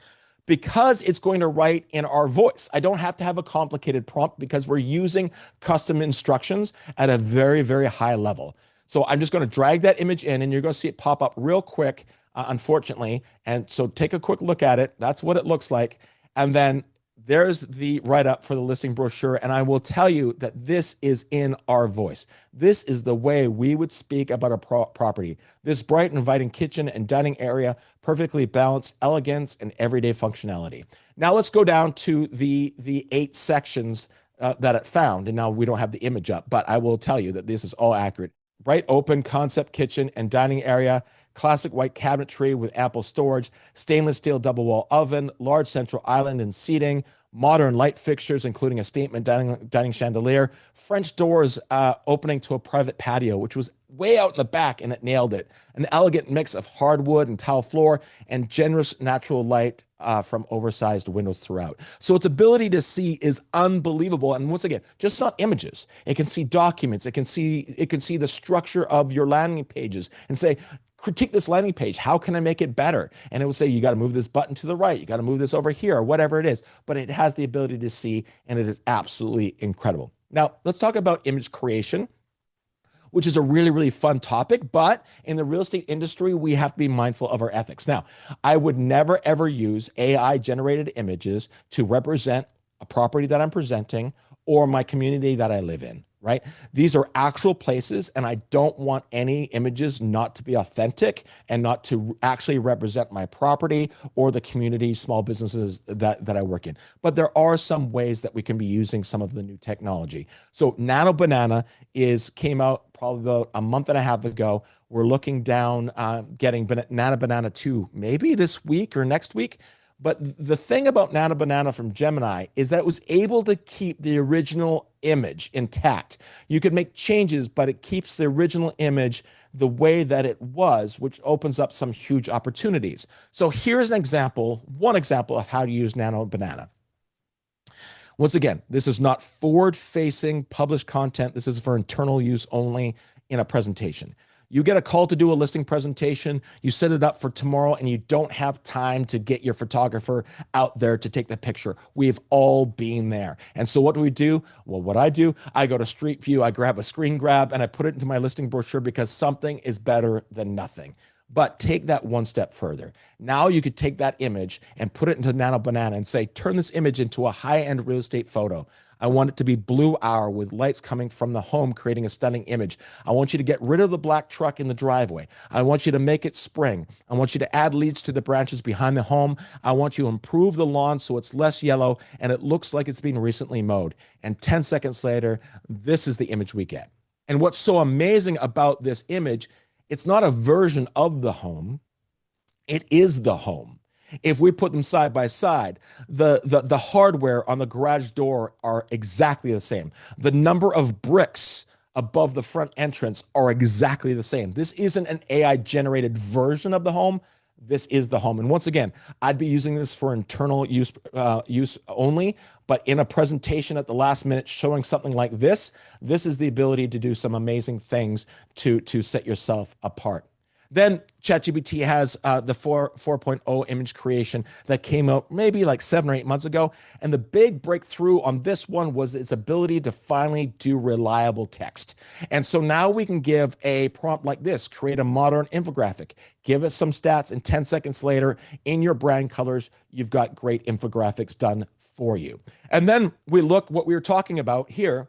because it's going to write in our voice. I don't have to have a complicated prompt because we're using custom instructions at a very, very high level. So I'm just going to drag that image in and you're going to see it pop up real quick, unfortunately. And so take a quick look at it. That's what it looks like. And then there's the write-up for the listing brochure. And I will tell you that this is in our voice. This is the way we would speak about a property. This bright, inviting kitchen and dining area, perfectly balanced elegance and everyday functionality. Now let's go down to the 8 sections that it found. And now we don't have the image up, but I will tell you that this is all accurate. Bright, open concept kitchen and dining area, classic white cabinetry with ample storage, stainless steel double wall oven, large central island and seating, modern light fixtures, including a statement dining chandelier, French doors opening to a private patio, which was way out in the back, and it nailed it. An elegant mix of hardwood and tile floor and generous natural light from oversized windows throughout. So its ability to see is unbelievable. And once again, just not images. It can see documents. It can see the structure of your landing pages and say, critique this landing page. How can I make it better? And it will say, you got to move this button to the right. You got to move this over here, or whatever it is. But it has the ability to see, and it is absolutely incredible. Now, let's talk about image creation, which is a really, really fun topic. But in the real estate industry, we have to be mindful of our ethics. Now, I would never, ever use AI-generated images to represent a property that I'm presenting or my community that I live in. Right? These are actual places, and I don't want any images not to be authentic and not to actually represent my property or the community, small businesses that I work in. But there are some ways that we can be using some of the new technology. So Nano Banana came out probably about a month and a half ago. We're looking down, getting Nano Banana 2 maybe this week or next week. But the thing about Nano Banana from Gemini is that it was able to keep the original image intact. You could make changes, but it keeps the original image the way that it was, which opens up some huge opportunities. So here's one example of how to use Nano Banana. Once again, this is not forward-facing published content. This is for internal use only in a presentation. You get a call to do a listing presentation, you set it up for tomorrow, and you don't have time to get your photographer out there to take the picture. We've all been there. And so what do? Well, what I do, I go to Street View, I grab a screen grab, and I put it into my listing brochure because something is better than nothing. But take that one step further. Now you could take that image and put it into Nano Banana and say, turn this image into a high-end real estate photo. I want it to be blue hour with lights coming from the home, creating a stunning image. I want you to get rid of the black truck in the driveway. I want you to make it spring. I want you to add leaves to the branches behind the home. I want you to improve the lawn so it's less yellow and it looks like it's been recently mowed. And 10 seconds later, this is the image we get. And what's so amazing about this image, it's not a version of the home. It is the home. If we put them side by side, the hardware on the garage door are exactly the same. The number of bricks above the front entrance are exactly the same. This isn't an AI generated version of the home. this is the home. And once again, I'd be using this for internal use only, but in a presentation at the last minute showing something like this is the ability to do some amazing things to set yourself apart. Then ChatGPT has the 4.0 image creation that came out maybe like 7 or 8 months ago. And the big breakthrough on this one was its ability to finally do reliable text. And so now we can give a prompt like this, create a modern infographic, give it some stats, and 10 seconds later, in your brand colors, you've got great infographics done for you. And then we look what we were talking about here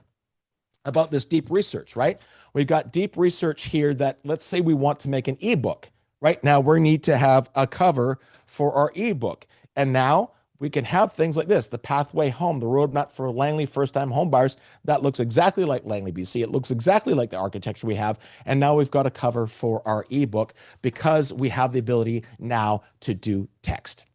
about this deep research, right? We've got deep research here that, let's say we want to make an ebook. Right now, we need to have a cover for our ebook. And now we can have things like this, the pathway home, the roadmap for Langley first-time homebuyers. That looks exactly like Langley, BC. It looks exactly like the architecture we have. And now we've got a cover for our ebook because we have the ability now to do text.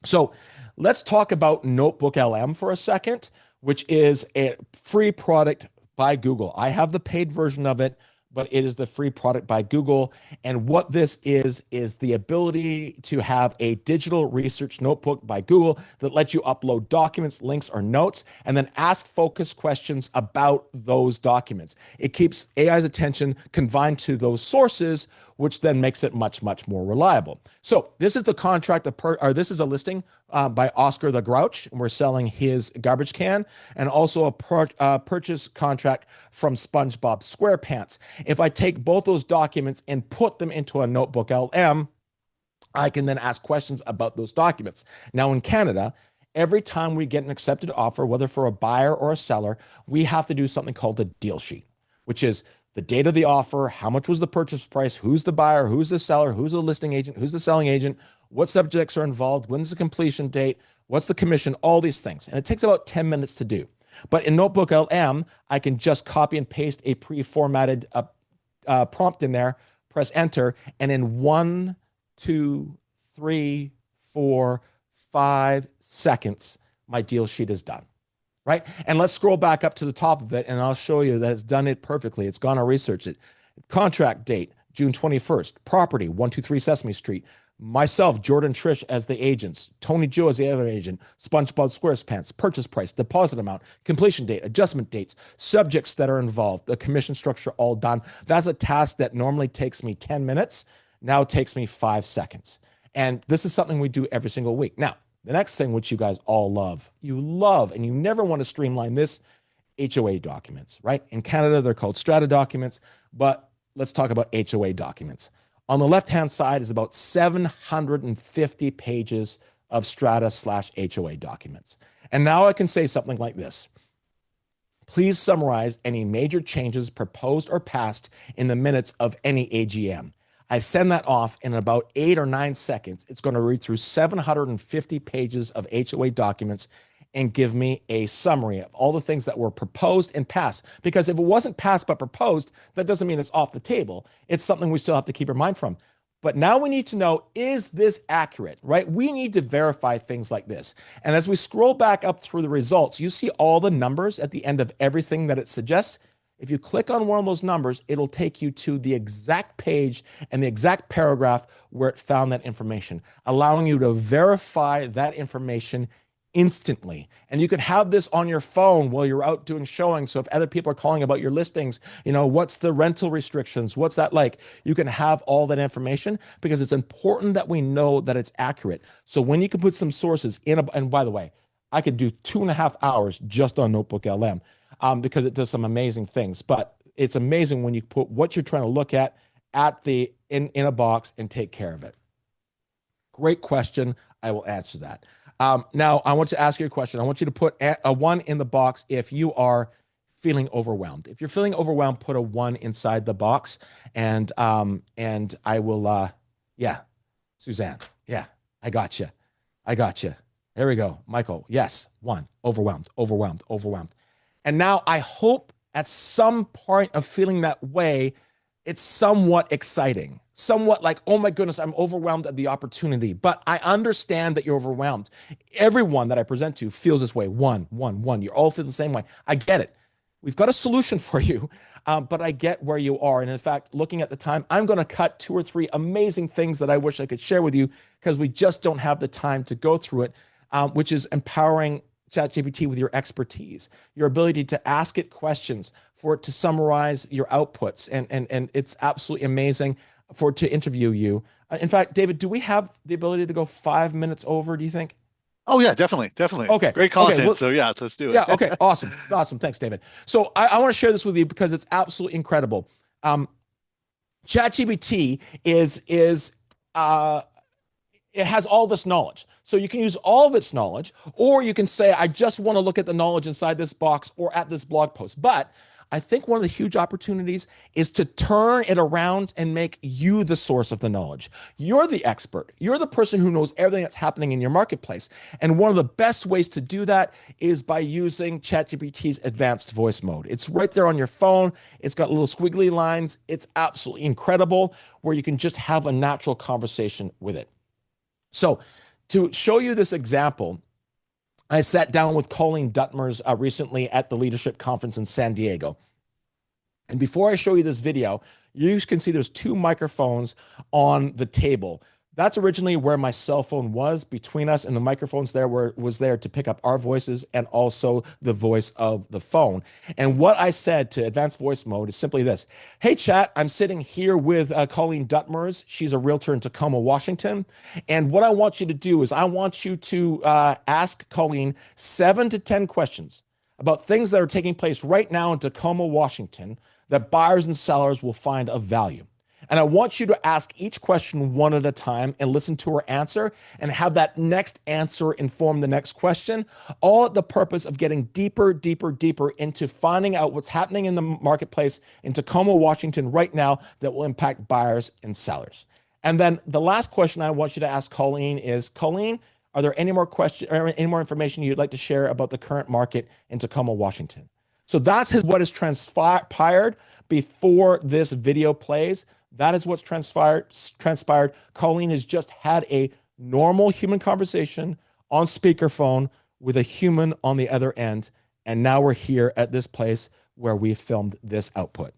So let's talk about Notebook LM for a second, which is a free product by Google. I have the paid version of it, but it is the free product by Google. And what this is the ability to have a digital research notebook by Google that lets you upload documents, links, or notes, and then ask focused questions about those documents. It keeps AI's attention confined to those sources, which then makes it much, much more reliable. So this is the contract, this is a listing by Oscar the Grouch, and we're selling his garbage can, and also a purchase contract from SpongeBob SquarePants. If I take both those documents and put them into a Notebook LM, I can then ask questions about those documents. Now in Canada, every time we get an accepted offer, whether for a buyer or a seller, we have to do something called a deal sheet, which is the date of the offer, how much was the purchase price, who's the buyer, who's the seller, who's the listing agent, who's the selling agent, what subjects are involved, when's the completion date, what's the commission, all these things. And it takes about 10 minutes to do. But in Notebook LM, I can just copy and paste a pre-formatted prompt in there, press enter, and in 1, 2, 3, 4, 5 seconds, my deal sheet is done. Right? And let's scroll back up to the top of it, and I'll show you that it's done it perfectly. It's gone to research it. Contract date, June 21st. Property, 123 Sesame Street. Myself, Jordan Trish as the agents. Tony Joe as the other agent. SpongeBob SquarePants. Purchase price, deposit amount, completion date, adjustment dates, subjects that are involved, the commission structure all done. That's a task that normally takes me 10 minutes. Now it takes me 5 seconds. And this is something we do every single week. Now, the next thing, which you guys all love, and you never want to streamline this, HOA documents, right? In Canada, they're called strata documents, but let's talk about HOA documents. On the left-hand side is about 750 pages of strata/HOA documents. And now I can say something like this. Please summarize any major changes proposed or passed in the minutes of any AGM. I send that off in about 8 or 9 seconds. It's going to read through 750 pages of HOA documents and give me a summary of all the things that were proposed and passed. Because if it wasn't passed but proposed, that doesn't mean it's off the table. It's something we still have to keep our mind from. But now we need to know, is this accurate, right? We need to verify things like this. And as we scroll back up through the results, you see all the numbers at the end of everything that it suggests. If you click on one of those numbers, it'll take you to the exact page and the exact paragraph where it found that information, allowing you to verify that information instantly. And you can have this on your phone while you're out doing showings. So if other people are calling about your listings, what's the rental restrictions? What's that like? You can have all that information because it's important that we know that it's accurate. So when you can put some sources in, and by the way, I could do 2.5 hours just on Notebook LM. Because it does some amazing things. But it's amazing when you put what you're trying to look at in a box and take care of it. Great question. I will answer that. Now, I want to ask you a question. I want you to put a 1 in the box if you are feeling overwhelmed. If you're feeling overwhelmed, put a 1 inside the box. And I will, Suzanne. Yeah, I got you. There we go. Michael, yes, 1. Overwhelmed. And now I hope at some point of feeling that way, it's somewhat exciting, somewhat like, oh my goodness, I'm overwhelmed at the opportunity. But I understand that you're overwhelmed. Everyone that I present to feels this way. One. You all feel the same way. I get it. we've got a solution for you, but I get where you are. And in fact, looking at the time, I'm going to cut 2 or 3 amazing things that I wish I could share with you because we just don't have the time to go through it, which is empowering ChatGPT with your expertise, your ability to ask it questions, for it to summarize your outputs. And it's absolutely amazing for it to interview you. In fact, David, do we have the ability to go 5 minutes over, do you think? Oh yeah, definitely, definitely. Okay. Great Okay. content. Well, So yeah, let's do yeah. it. Okay. Awesome. Awesome. Thanks, David. So I want to share this with you because it's absolutely incredible. ChatGPT is uh, it has all this knowledge. So you can use all of its knowledge, or you can say, I just want to look at the knowledge inside this box or at this blog post. But I think one of the huge opportunities is to turn it around and make you the source of the knowledge. You're the expert. You're the person who knows everything that's happening in your marketplace. And one of the best ways to do that is by using ChatGPT's advanced voice mode. It's right there on your phone. It's got little squiggly lines. It's absolutely incredible where you can just have a natural conversation with it. So to show you this example, I sat down with Colleen Duttmers recently at the Leadership Conference in San Diego. And before I show you this video, you can see there's 2 microphones on the table. That's originally where my cell phone was between us, and the microphones there was there to pick up our voices and also the voice of the phone. And what I said to advanced voice mode is simply this. Hey, chat, I'm sitting here with Colleen Duttmers. She's a realtor in Tacoma, Washington. And what I want you to do is I want you to ask Colleen 7 to 10 questions about things that are taking place right now in Tacoma, Washington, that buyers and sellers will find of value. And I want you to ask each question one at a time and listen to her answer and have that next answer inform the next question, all at the purpose of getting deeper, deeper, deeper into finding out what's happening in the marketplace in Tacoma, Washington right now that will impact buyers and sellers. And then the last question I want you to ask Colleen is, Colleen, are there any more questions or any more information you'd like to share about the current market in Tacoma, Washington? So that's what has transpired before this video plays. That is what's transpired. Colleen has just had a normal human conversation on speakerphone with a human on the other end. And now we're here at this place where we filmed this output.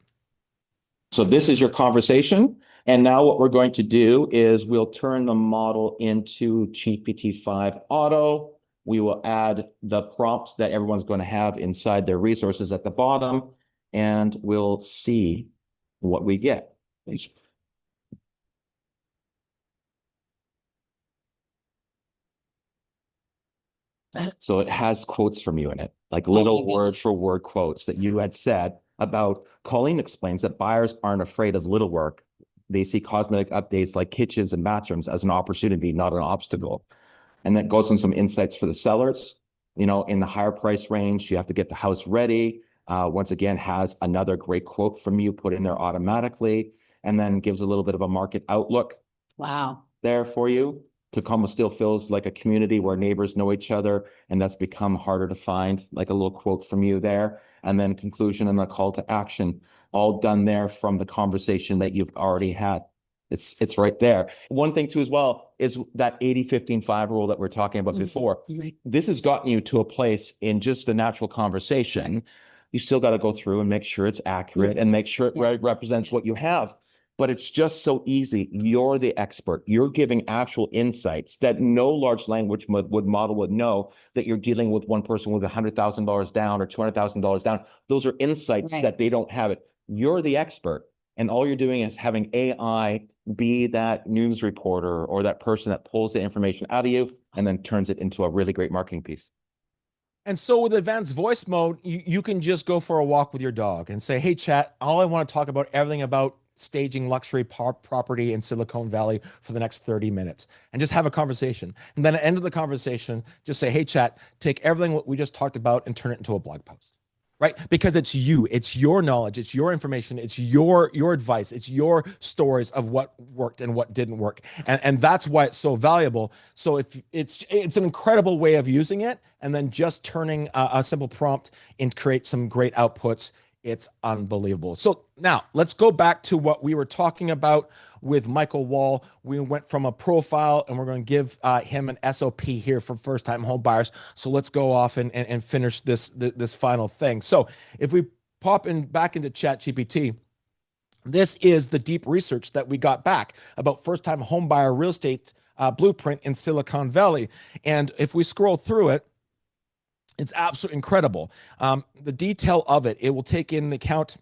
So this is your conversation. And now what we're going to do is we'll turn the model into GPT-5 Auto. We will add the prompts that everyone's going to have inside their resources at the bottom, and we'll see what we get. So it has quotes from you in it, like little word for word quotes that you had said about. Colleen explains that buyers aren't afraid of little work. They see cosmetic updates like kitchens and bathrooms as an opportunity, not an obstacle. And that goes on some insights for the sellers. You know, in the higher price range, you have to get the house ready. Once again, has another great quote from you put in there automatically, and then gives a little bit of a market outlook. Wow. There for you. Tacoma still feels like a community where neighbors know each other, and that's become harder to find, like a little quote from you there. And then conclusion and a call to action, all done there from the conversation that you've already had. It's right there. One thing too as well is that 80-15-5 rule that we're talking about before. This has gotten you to a place in just the natural conversation. You still got to go through and make sure it's accurate and make sure it represents what you have. But it's just so easy. You're the expert. You're giving actual insights that no large language model would know, that you're dealing with one person with $100,000 down or $200,000 down. Those are insights that they don't have it. You're the expert. And all you're doing is having AI be that news reporter or that person that pulls the information out of you and then turns it into a really great marketing piece. And so with advanced voice mode, you can just go for a walk with your dog and say, hey, chat, all I want to talk about everything about staging luxury property in Silicon Valley for the next 30 minutes and just have a conversation. And then at the end of the conversation, just say, hey, chat, take everything what we just talked about and turn it into a blog post. Right? Because it's you, it's your knowledge, it's your information, it's your advice, it's your stories of what worked and what didn't work. And that's why it's so valuable. So if it's an incredible way of using it, and then just turning a simple prompt and create some great outputs It's unbelievable. So now let's go back to what we were talking about with Michael Wall. We went from a profile and we're going to give him an SOP here for first time home buyers. So let's go off and finish this final thing. So if we pop in back into ChatGPT, this is the deep research that we got back about first time home buyer real estate blueprint in Silicon Valley. And if we scroll through it, it's absolutely incredible. The detail of it, it will take in account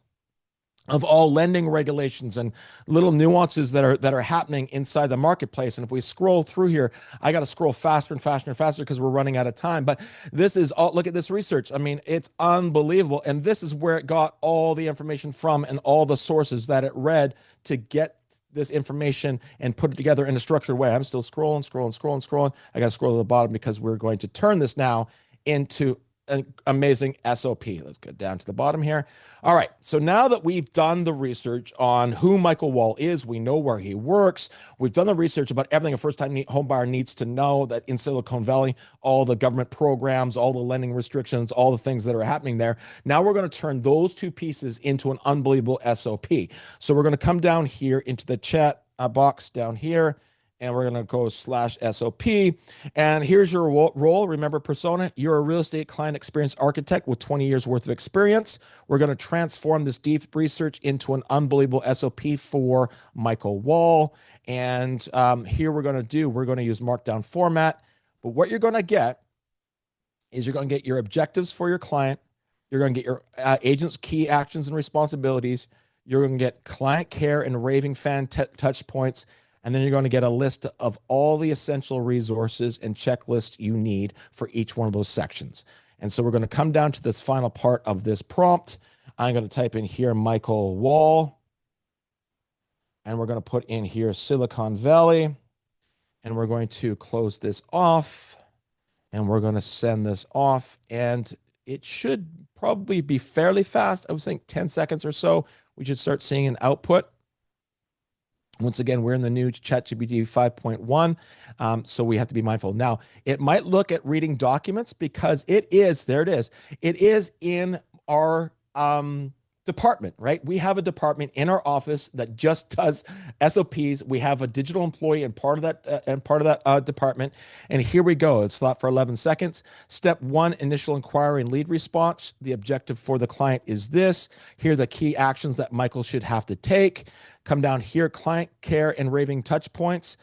of all lending regulations and little nuances that are happening inside the marketplace. And if we scroll through here, I got to scroll faster and faster and faster because we're running out of time. But this is all, look at this research. I mean, it's unbelievable. And this is where it got all the information from and all the sources that it read to get this information and put it together in a structured way. I'm still scrolling. I got to scroll to the bottom because we're going to turn this now into an amazing SOP. Let's go down to the bottom here. All right. So now that we've done the research on who Michael Wall is, we know where he works. We've done the research about everything a first-time home buyer needs to know, that in Silicon Valley, all the government programs, all the lending restrictions, all the things that are happening there. Now we're going to turn those two pieces into an unbelievable SOP. So we're going to come down here into the chat box down here, and we're going to go /SOP. And here's your role. Remember, persona, you're a real estate client experience architect with 20 years worth of experience. We're going to transform this deep research into an unbelievable SOP for Michael Wall. And here we're going to use markdown format. But what you're going to get is you're going to get your objectives for your client. You're going to get your agent's key actions and responsibilities. You're going to get client care and raving fan touch points. And then you're going to get a list of all the essential resources and checklists you need for each one of those sections. And so we're going to come down to this final part of this prompt. I'm going to type in here Michael Wall. And we're going to put in here Silicon Valley. And we're going to close this off. And we're going to send this off. And it should probably be fairly fast. I was thinking 10 seconds or so. We should start seeing an output. Once again, we're in the new ChatGPT 5.1, so we have to be mindful. Now, it might look at reading documents because it is in our department, right? We have a department in our office that just does SOPs. We have a digital employee and part of that department. And here we go. It's slot for 11 seconds. Step 1, initial inquiry and lead response. The objective for the client is this. Here are the key actions that Michael should have to take. Come down here, client care and raving touch points.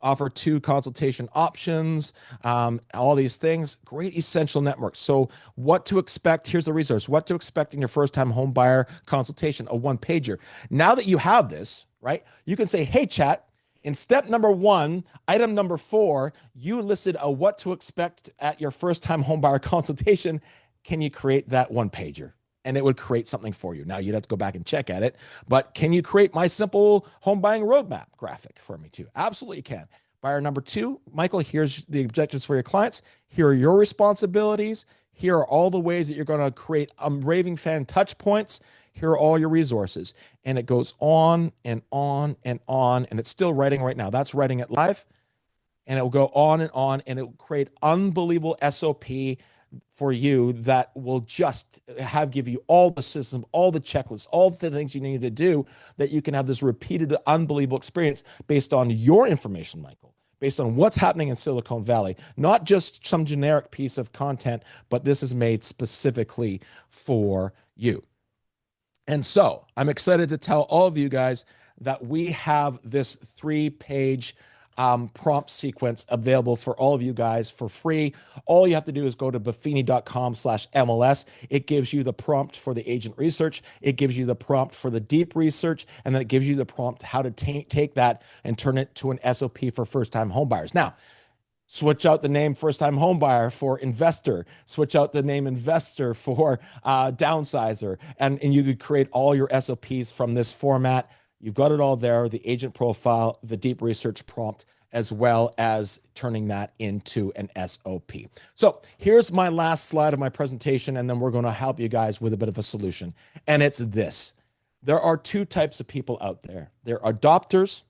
Offer 2 consultation options, all these things. Great essential network. So what to expect, here's the resource, what to expect in your first time home buyer consultation, a 1-pager. Now that you have this, right, you can say, hey, chat, in step number 1, item number 4, you listed a what to expect at your first time home buyer consultation. Can you create that 1-pager? And it would create something for you. Now you'd have to go back and check at it, but can you create my simple home buying roadmap graphic for me too? Absolutely you can. Buyer number 2, Michael, here's the objectives for your clients. Here are your responsibilities. Here are all the ways that you're going to create raving fan touch points. Here are all your resources. And it goes on and on and on. And it's still writing right now. That's writing it live. And it will go on, and it will create unbelievable SOP for you that will just give you all the system, all the checklists, all the things you need to do, that you can have this repeated, unbelievable experience based on your information, Michael, based on what's happening in Silicon Valley, not just some generic piece of content, but this is made specifically for you. And so I'm excited to tell all of you guys that we have this 3-page prompt sequence available for all of you guys for free. All you have to do is go to buffini.com/MLS. It gives you the prompt for the agent research. It gives you the prompt for the deep research. And then it gives you the prompt how to take that and turn it to an SOP for first-time homebuyers. Now, switch out the name first-time homebuyer for investor. Switch out the name investor for downsizer. And you could create all your SOPs from this format. You've got it all there, the agent profile, the deep research prompt, as well as turning that into an SOP. So here's my last slide of my presentation, and then we're going to help you guys with a bit of a solution. And it's this. There are 2 types of people out there. There are adopters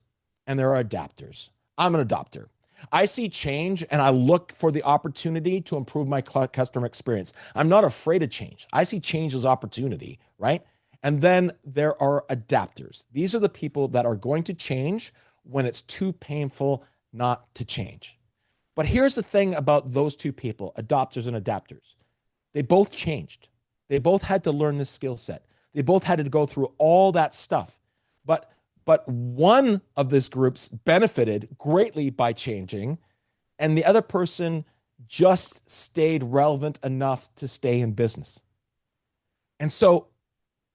and there are adapters. I'm an adopter. I see change and I look for the opportunity to improve my customer experience. I'm not afraid of change. I see change as opportunity, right? And then there are adapters. These are the people that are going to change when it's too painful not to change. But here's the thing about those two people, adopters and adapters. They both changed. They both had to learn this skill set. They both had to go through all that stuff. But one of these groups benefited greatly by changing, and the other person just stayed relevant enough to stay in business. And so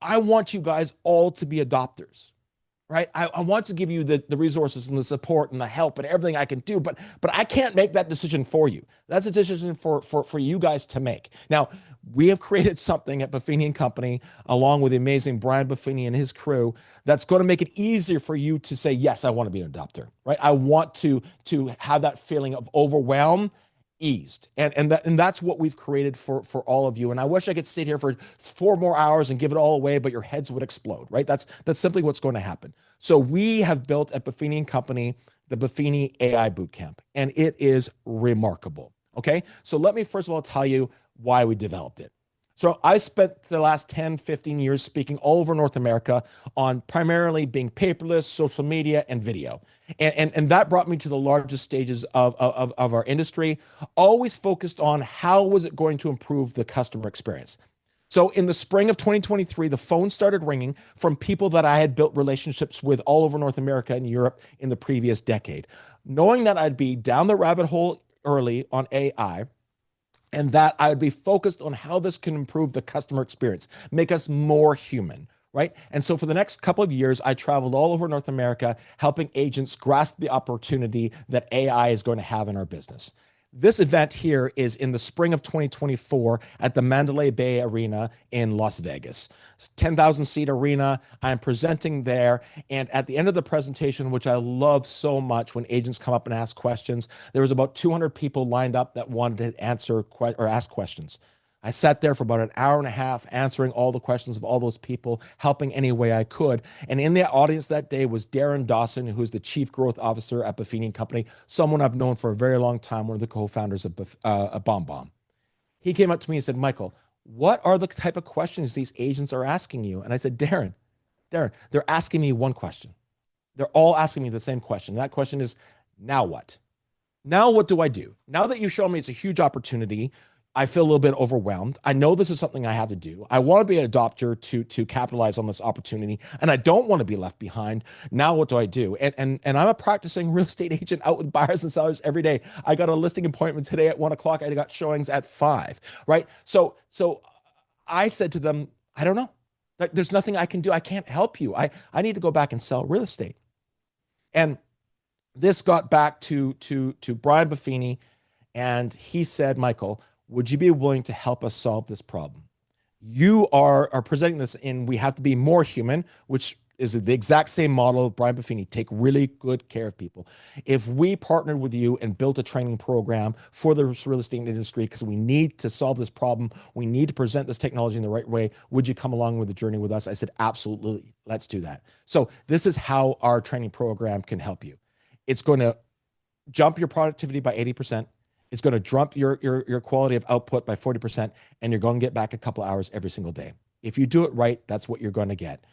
I want you guys all to be adopters, right? I want to give you the resources and the support and the help and everything I can do, but I can't make that decision for you. That's a decision for you guys to make. Now, we have created something at Buffini and Company, along with the amazing Brian Buffini and his crew, that's going to make it easier for you to say, yes, I want to be an adopter, right? I want to have that feeling of overwhelm eased. And that's what we've created for all of you. And I wish I could sit here for 4 more hours and give it all away, but your heads would explode, right? That's simply what's going to happen. So we have built at Buffini and Company the Buffini AI Bootcamp, and it is remarkable. Okay. So let me first of all tell you why we developed it. So I spent the last 10, 15 years speaking all over North America on primarily being paperless, social media, and video. And that brought me to the largest stages of our industry, always focused on how was it going to improve the customer experience. So in the spring of 2023, the phone started ringing from people that I had built relationships with all over North America and Europe in the previous decade. Knowing that I'd be down the rabbit hole early on AI, and that I would be focused on how this can improve the customer experience, make us more human, right? And so for the next couple of years, I traveled all over North America, helping agents grasp the opportunity that AI is going to have in our business. This event here is in the spring of 2024 at the Mandalay Bay Arena in Las Vegas. 10,000 seat arena. I'm presenting there. And at the end of the presentation, which I love so much when agents come up and ask questions, there was about 200 people lined up that wanted to answer or ask questions. I sat there for about an hour and a half answering all the questions of all those people, helping any way I could. And in the audience that day was Darren Dawson, who's the Chief Growth Officer at Buffini and Company, someone I've known for a very long time, one of the co-founders of BombBomb. He came up to me and said, Michael, what are the type of questions these agents are asking you? And I said, Darren, they're asking me one question. They're all asking me the same question. That question is, now what? Now what do I do? Now that you've shown me it's a huge opportunity, I feel a little bit overwhelmed. I know this is something I have to do. I want to be an adopter to capitalize on this opportunity, and I don't want to be left behind. Now what do I do? And I'm a practicing real estate agent out with buyers and sellers every day. I got a listing appointment today at 1 o'clock. I got showings at 5, right? So I said to them, I don't know. There's nothing I can do. I can't help you. I need to go back and sell real estate. And this got back to Brian Buffini, and he said, Michael, would you be willing to help us solve this problem? You are presenting this in we have to be more human, which is the exact same model of Brian Buffini, take really good care of people. If we partnered with you and built a training program for the real estate industry, because we need to solve this problem, we need to present this technology in the right way, would you come along with the journey with us? I said, absolutely, let's do that. So this is how our training program can help you. It's going to jump your productivity by 80%. It's going to drop your quality of output by 40%, and you're going to get back a couple hours every single day. If you do it right, that's what you're going to get.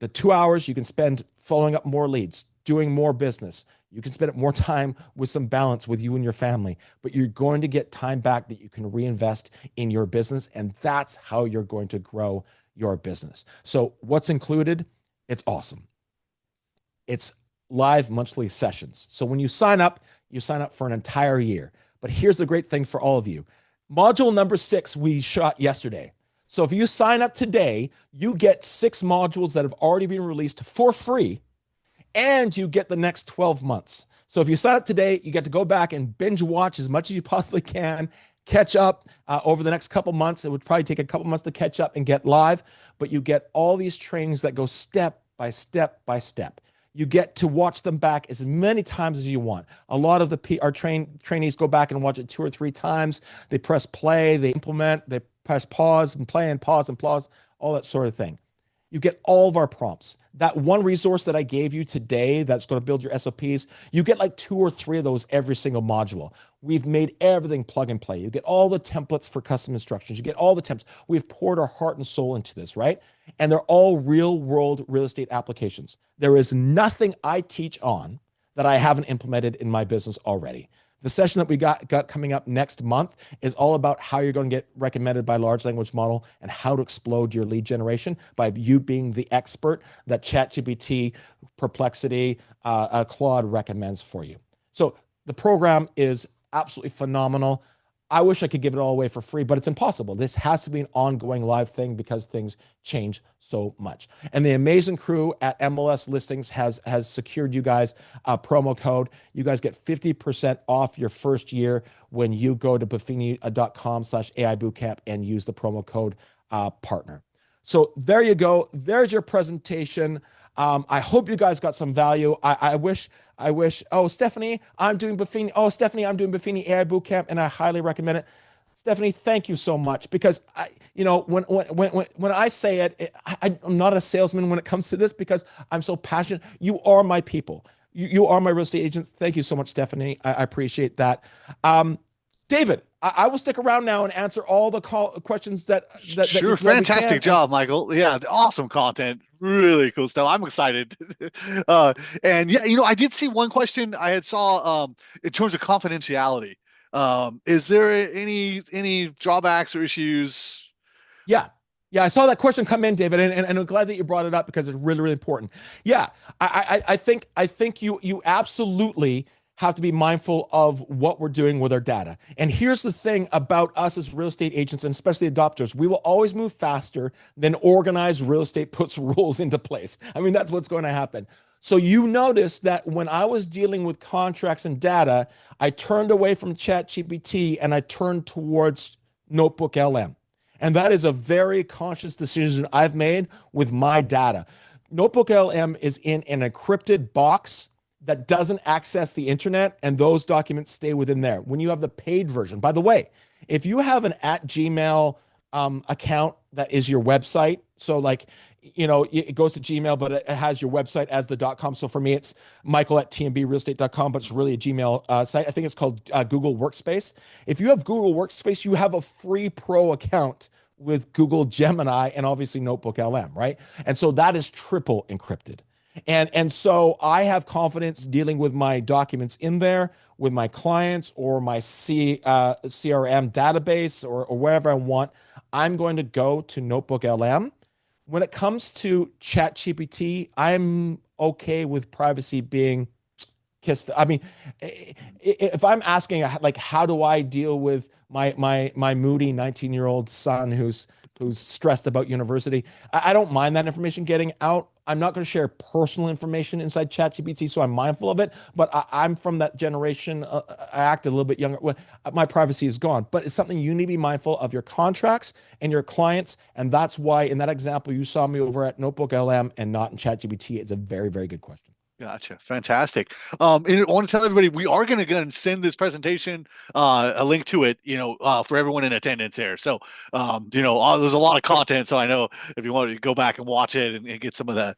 The 2 hours you can spend following up more leads, doing more business. You can spend more time with some balance with you and your family, but you're going to get time back that you can reinvest in your business, and that's how you're going to grow your business. So what's included? It's awesome. It's live monthly sessions. So when you sign up for an entire year. But here's the great thing for all of you. Module number 6, we shot yesterday. So if you sign up today, you get 6 modules that have already been released for free, and you get the next 12 months. So if you sign up today, you get to go back and binge watch as much as you possibly can, catch up over the next couple months. It would probably take a couple months to catch up and get live, but you get all these trainings that go step by step by step. You get to watch them back as many times as you want. A lot of our trainees go back and watch it 2 or 3 times. They press play, they implement, they press pause and play and pause, all that sort of thing. You get all of our prompts. That one resource that I gave you today that's going to build your SOPs, you get like 2 or 3 of those every single module. We've made everything plug and play. You get all the templates for custom instructions. You get all the temps. We've poured our heart and soul into this, right? And they're all real world real estate applications. There is nothing I teach on that I haven't implemented in my business already. The session that we got coming up next month is all about how you're going to get recommended by large language model and how to explode your lead generation by you being the expert that ChatGPT, Perplexity, Claude recommends for you. So the program is absolutely phenomenal. I wish I could give it all away for free, but it's impossible. This has to be an ongoing live thing because things change so much. And the amazing crew at MLS Listings has secured you guys a promo code. You guys get 50% off your first year when you go to buffini.com/AI bootcamp and use the promo code partner. So there you go. There's your presentation. I hope you guys got some value. I wish, oh, Stephanie, I'm doing Buffini. Oh, Stephanie, I'm doing Buffini AI Bootcamp, and I highly recommend it. Stephanie, thank you so much because when I say it, I'm not a salesman when it comes to this because I'm so passionate. You are my people. You are my real estate agents. Thank you so much, Stephanie. I appreciate that. David, I will stick around now and answer all the questions that Sure, fantastic job, Michael. Yeah, awesome content, really cool stuff. I'm excited. And yeah, I did see one question I had saw in terms of confidentiality. Is there any drawbacks or issues? Yeah. Yeah, I saw that question come in, David, and I'm glad that you brought it up because it's really, really important. Yeah, I think you absolutely have to be mindful of what we're doing with our data. And here's the thing about us as real estate agents and especially adopters, we will always move faster than organized real estate puts rules into place. I mean, that's what's going to happen. So you notice that when I was dealing with contracts and data, I turned away from ChatGPT and I turned towards Notebook LM. And that is a very conscious decision I've made with my data. Notebook LM is in an encrypted box that doesn't access the internet, and those documents stay within there. When you have the paid version, by the way, if you have an @Gmail account that is your website, so like, it goes to Gmail, but it has your website as the .com. So for me, it's michael@tmbrealestate.com, but it's really a Gmail site. I think it's called Google Workspace. If you have Google Workspace, you have a free pro account with Google Gemini and obviously Notebook LM, right? And so that is triple encrypted. And so I have confidence dealing with my documents in there with my clients or my CRM database or wherever I want. I'm going to go to Notebook LM. When it comes to ChatGPT, I'm okay with privacy being kissed. I mean, if I'm asking like, how do I deal with my moody 19-year-old son who's stressed about university, I don't mind that information getting out. I'm not going to share personal information inside ChatGPT, so I'm mindful of it. But I'm from that generation. I act a little bit younger. My privacy is gone, but it's something you need to be mindful of your contracts and your clients. And that's why in that example, you saw me over at Notebook LM and not in ChatGPT. It's a very, very good question. Gotcha. Fantastic. And I want to tell everybody we are going to send this presentation, a link to it, for everyone in attendance here. So, there's a lot of content. So I know if you want to go back and watch it and get some of that,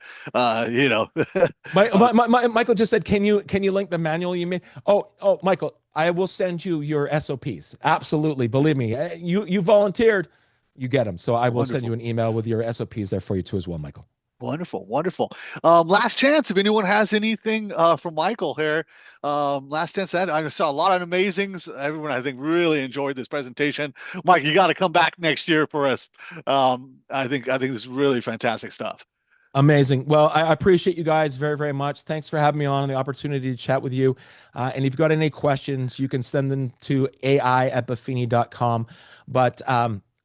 Michael just said, can you link the manual you made? Oh, Michael, I will send you your SOPs. Absolutely. Believe me, you volunteered, you get them. So I will send you an email with your SOPs there for you too as well, Michael. Wonderful, wonderful. Last chance, if anyone has anything from Michael here. Last chance. I saw a lot of amazings. Everyone, I think, really enjoyed this presentation. Mike, you got to come back next year for us. I think this is really fantastic stuff. Amazing. Well, I appreciate you guys very, very much. Thanks for having me on and the opportunity to chat with you. And if you've got any questions, you can send them to ai@buffini.com. But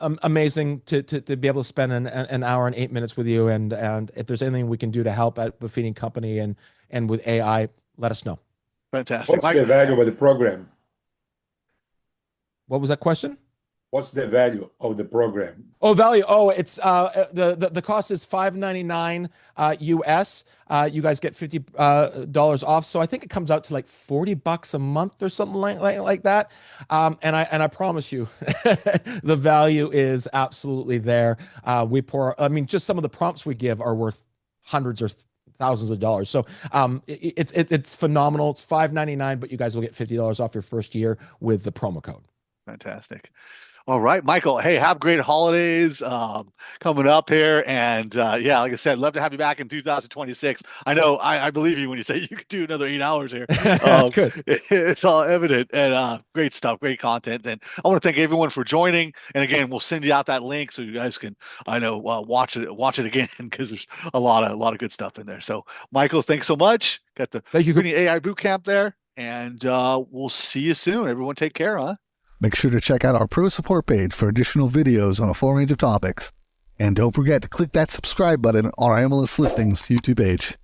amazing to be able to spend an hour and 8 minutes with you. And if there's anything we can do to help at Buffini Company and with AI, let us know. Fantastic. What's the value of the program? What was that question? What's the value of the program? Oh, value. Oh, it's the cost is $5.99 US. You guys get $50 off. So I think it comes out to like $40 a month or something like that. And I promise you, the value is absolutely there. I mean, just some of the prompts we give are worth hundreds or thousands of dollars. So it's phenomenal. It's $5.99, but you guys will get $50 off your first year with the promo code. Fantastic. All right, Michael. Hey, have great holidays coming up here. And yeah, like I said, love to have you back in 2026. I know, I believe you when you say you could do another 8 hours here. Good. It's all evident, and great stuff, great content. And I want to thank everyone for joining. And again, we'll send you out that link so you guys can, I know, watch it again, because there's a lot of good stuff in there. So, Michael, thanks so much. Got the Thank you. Green AI boot camp there, and we'll see you soon. Everyone, take care, huh? Make sure to check out our Pro Support page for additional videos on a full range of topics. And don't forget to click that subscribe button on our MLS Listings YouTube page.